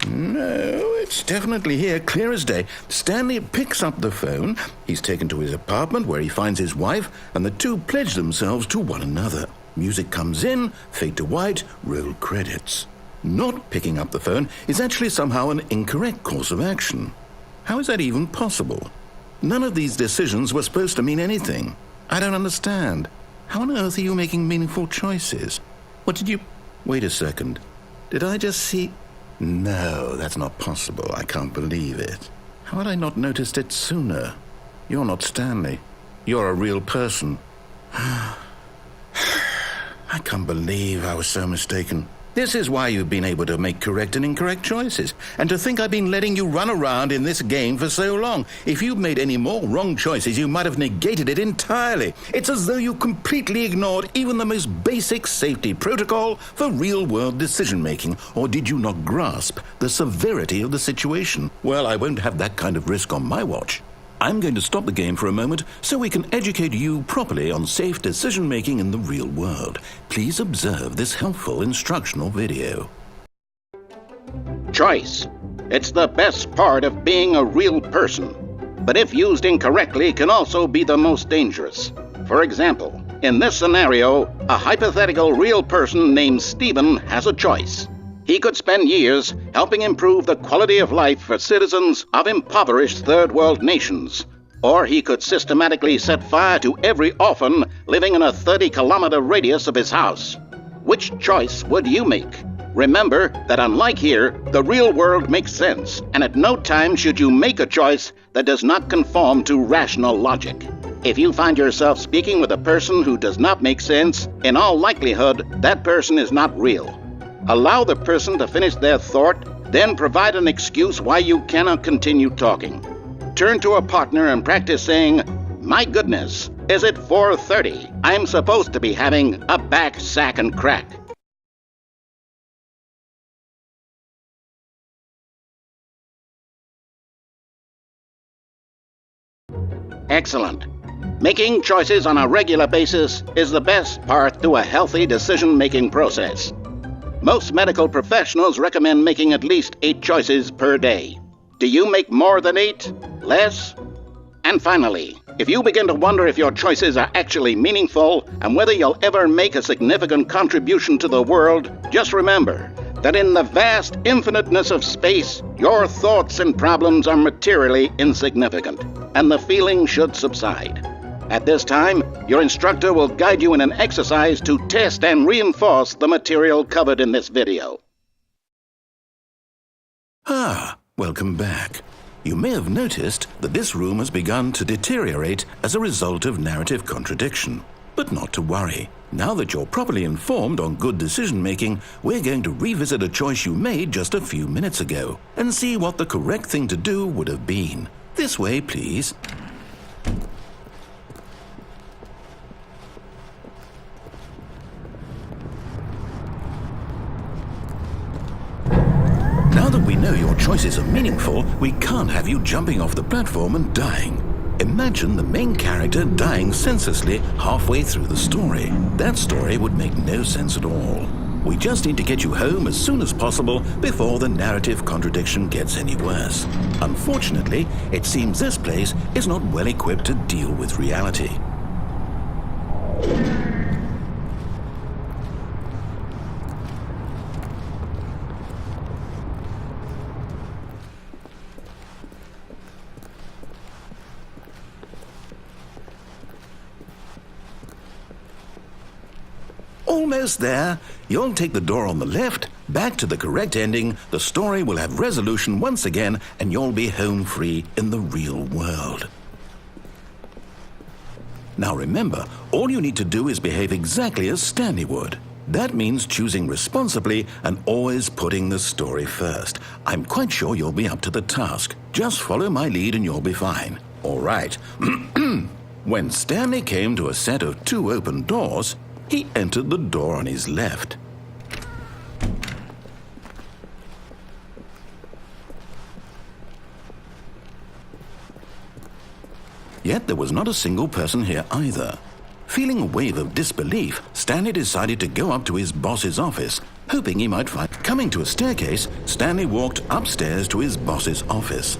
No, it's definitely here, clear as day. Stanley picks up the phone. He's taken to his apartment where he finds his wife, and the two pledge themselves to one another. Music comes in, fade to white, roll credits. Not picking up the phone is actually somehow an incorrect course of action. How is that even possible? None of these decisions were supposed to mean anything. I don't understand. How on earth are you making meaningful choices? What did you... Wait a second. Did I just see... No, that's not possible. I can't believe it. How had I not noticed it sooner? You're not Stanley. You're a real person. I can't believe I was so mistaken. This is why you've been able to make correct and incorrect choices. And to think I've been letting you run around in this game for so long. If you'd made any more wrong choices, you might have negated it entirely. It's as though you completely ignored even the most basic safety protocol for real-world decision-making. Or did you not grasp the severity of the situation? Well, I won't have that kind of risk on my watch. I'm going to stop the game for a moment so we can educate you properly on safe decision-making in the real world. Please observe this helpful instructional video. Choice. It's the best part of being a real person, but if used incorrectly can also be the most dangerous. For example, in this scenario, a hypothetical real person named Stephen has a choice. He could spend years helping improve the quality of life for citizens of impoverished third world nations. Or he could systematically set fire to every orphan living in a 30-kilometer radius of his house. Which choice would you make? Remember that unlike here, the real world makes sense, and at no time should you make a choice that does not conform to rational logic. If you find yourself speaking with a person who does not make sense, in all likelihood, that person is not real. Allow the person to finish their thought, then provide an excuse why you cannot continue talking. Turn to a partner and practice saying, "My goodness, is it 4:30? I'm supposed to be having a back, sack, and crack." Excellent. Making choices on a regular basis is the best part to a healthy decision-making process. Most medical professionals recommend making at least 8 choices per day. Do you make more than 8? Less? And finally, if you begin to wonder if your choices are actually meaningful and whether you'll ever make a significant contribution to the world, just remember that in the vast infiniteness of space, your thoughts and problems are materially insignificant, and the feeling should subside. At this time, your instructor will guide you in an exercise to test and reinforce the material covered in this video. Welcome back. You may have noticed that this room has begun to deteriorate as a result of narrative contradiction. But not to worry. Now that you're properly informed on good decision-making, we're going to revisit a choice you made just a few minutes ago and see what the correct thing to do would have been. This way, please. Now that we know your choices are meaningful, we can't have you jumping off the platform and dying. Imagine the main character dying senselessly halfway through the story. That story would make no sense at all. We just need to get you home as soon as possible before the narrative contradiction gets any worse. Unfortunately, it seems this place is not well equipped to deal with reality. Almost there. You'll take the door on the left, back to the correct ending, the story will have resolution once again, and you'll be home free in the real world. Now remember, all you need to do is behave exactly as Stanley would. That means choosing responsibly and always putting the story first. I'm quite sure you'll be up to the task. Just follow my lead and you'll be fine. All right. When Stanley came to a set of 2 open doors, he entered the door on his left. Yet there was not a single person here either. Feeling a wave of disbelief, Stanley decided to go up to his boss's office, hoping he might find... Coming to a staircase, Stanley walked upstairs to his boss's office.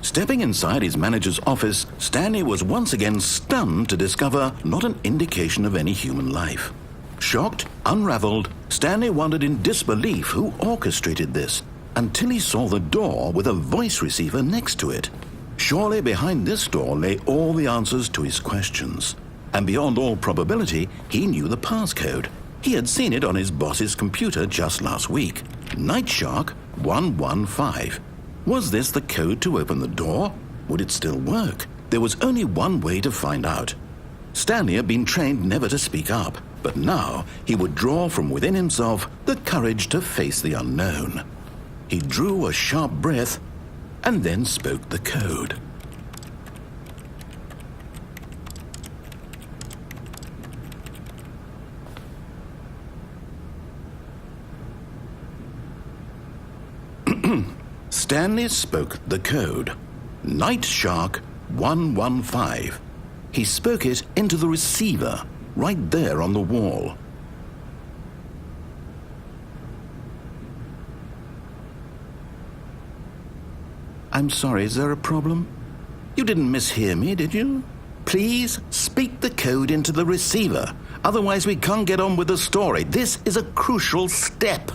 Stepping inside his manager's office, Stanley was once again stunned to discover not an indication of any human life. Shocked, unraveled, Stanley wondered in disbelief who orchestrated this, until he saw the door with a voice receiver next to it. Surely behind this door lay all the answers to his questions. And beyond all probability, he knew the passcode. He had seen it on his boss's computer just last week. Night Shark 115. Was this the code to open the door? Would it still work? There was only one way to find out. Stanley had been trained never to speak up, but now he would draw from within himself the courage to face the unknown. He drew a sharp breath and then spoke the code. Stanley spoke the code. Night Shark 115. He spoke it into the receiver, right there on the wall. I'm sorry, is there a problem? You didn't mishear me, did you? Please speak the code into the receiver. Otherwise we can't get on with the story. This is a crucial step.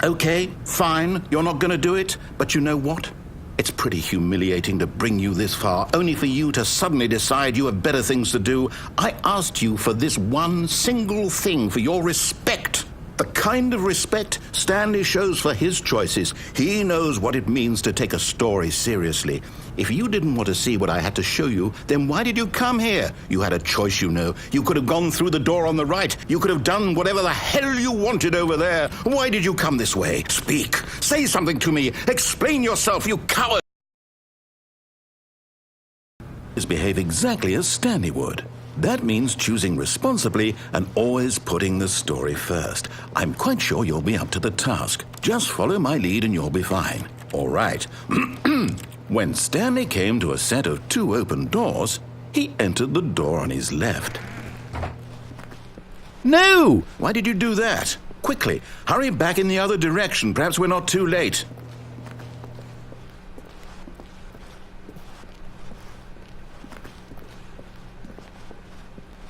Okay, fine, you're not going to do it, but you know what? It's pretty humiliating to bring you this far, only for you to suddenly decide you have better things to do. I asked you for this one single thing, for your respect. The kind of respect Stanley shows for his choices. He knows what it means to take a story seriously. If you didn't want to see what I had to show you, then why did you come here? You had a choice, you know. You could have gone through the door on the right. You could have done whatever the hell you wanted over there. Why did you come this way? Speak. Say something to me. Explain yourself, you coward. Behave exactly as Stanley would. That means choosing responsibly and always putting the story first. I'm quite sure you'll be up to the task. Just follow my lead and you'll be fine. All right. When Stanley came to a set of 2 open doors, he entered the door on his left. No! Why did you do that? Quickly, hurry back in the other direction. Perhaps we're not too late.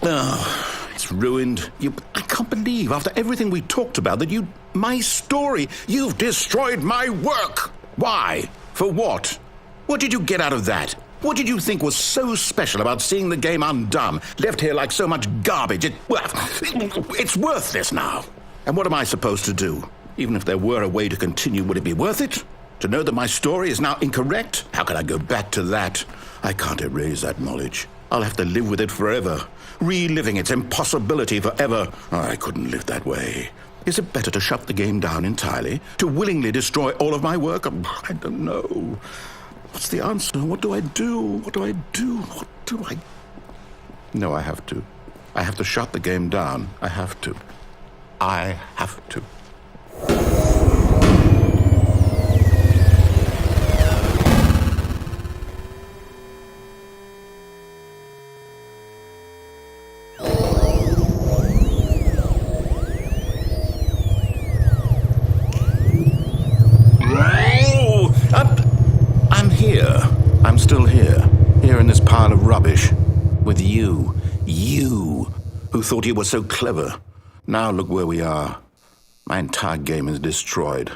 Oh, it's ruined. I can't believe, after everything we talked about, that my story, you've destroyed my work. Why? For what? What did you get out of that? What did you think was so special about seeing the game undone, left here like so much garbage? It's worthless now. And what am I supposed to do? Even if there were a way to continue, would it be worth it? To know that my story is now incorrect? How can I go back to that? I can't erase that knowledge. I'll have to live with it forever, reliving its impossibility forever. I couldn't live that way. Is it better to shut the game down entirely? To willingly destroy all of my work? I don't know. What's the answer? What do I do? What do I do? What do I... No, I have to. I have to shut the game down. I have to. I have to. I'm still here in this pile of rubbish, with you who thought you were so clever. Now look where we are. My entire game is destroyed.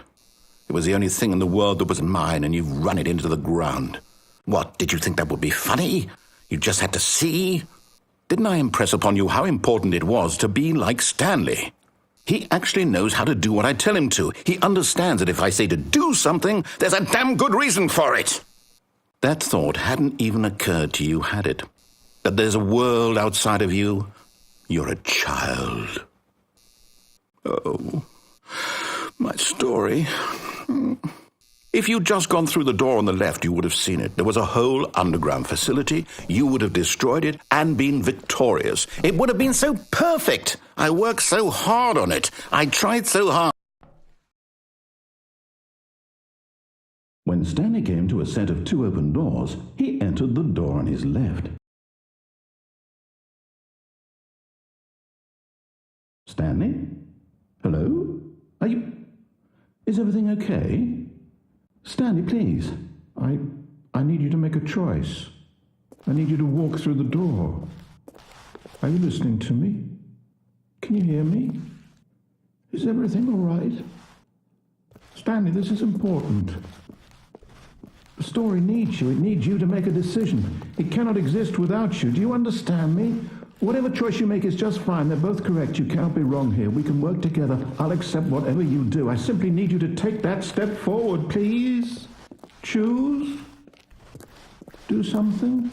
It was the only thing in the world that was mine, and you've run it into the ground. What, did you think that would be funny? You just had to see? Didn't I impress upon you how important it was to be like Stanley? He actually knows how to do what I tell him to. He understands that if I say to do something, there's a damn good reason for it. That thought hadn't even occurred to you, had it? That there's a world outside of you? You're a child. Oh, My story. If you'd just gone through the door on the left, you would have seen it. There was a whole underground facility. You would have destroyed it and been victorious. It would have been so perfect. I worked so hard on it. I tried so hard. When Stanley came to a set of 2 open doors, he entered the door on his left. Stanley? Hello? Is everything okay? Stanley, please. I need you to make a choice. I need you to walk through the door. Are you listening to me? Can you hear me? Is everything all right? Stanley, this is important. The story needs you. It needs you to make a decision. It cannot exist without you. Do you understand me? Whatever choice you make is just fine. They're both correct. You cannot be wrong here. We can work together. I'll accept whatever you do. I simply need you to take that step forward, please. Choose. Do something.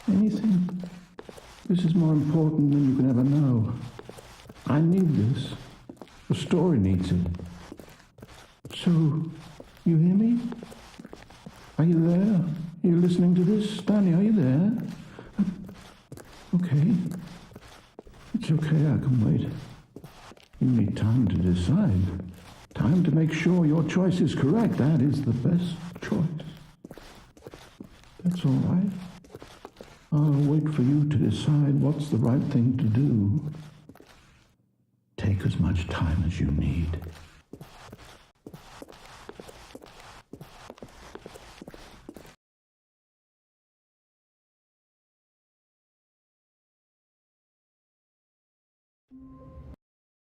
Anything. This is more important than you can ever know. I need this. The story needs it. So, you hear me? Are you there? Are you listening to this? Stanley, are you there? Okay. It's okay, I can wait. You need time to decide. Time to make sure your choice is correct. That is the best choice. That's all right. I'll wait for you to decide what's the right thing to do. Take as much time as you need.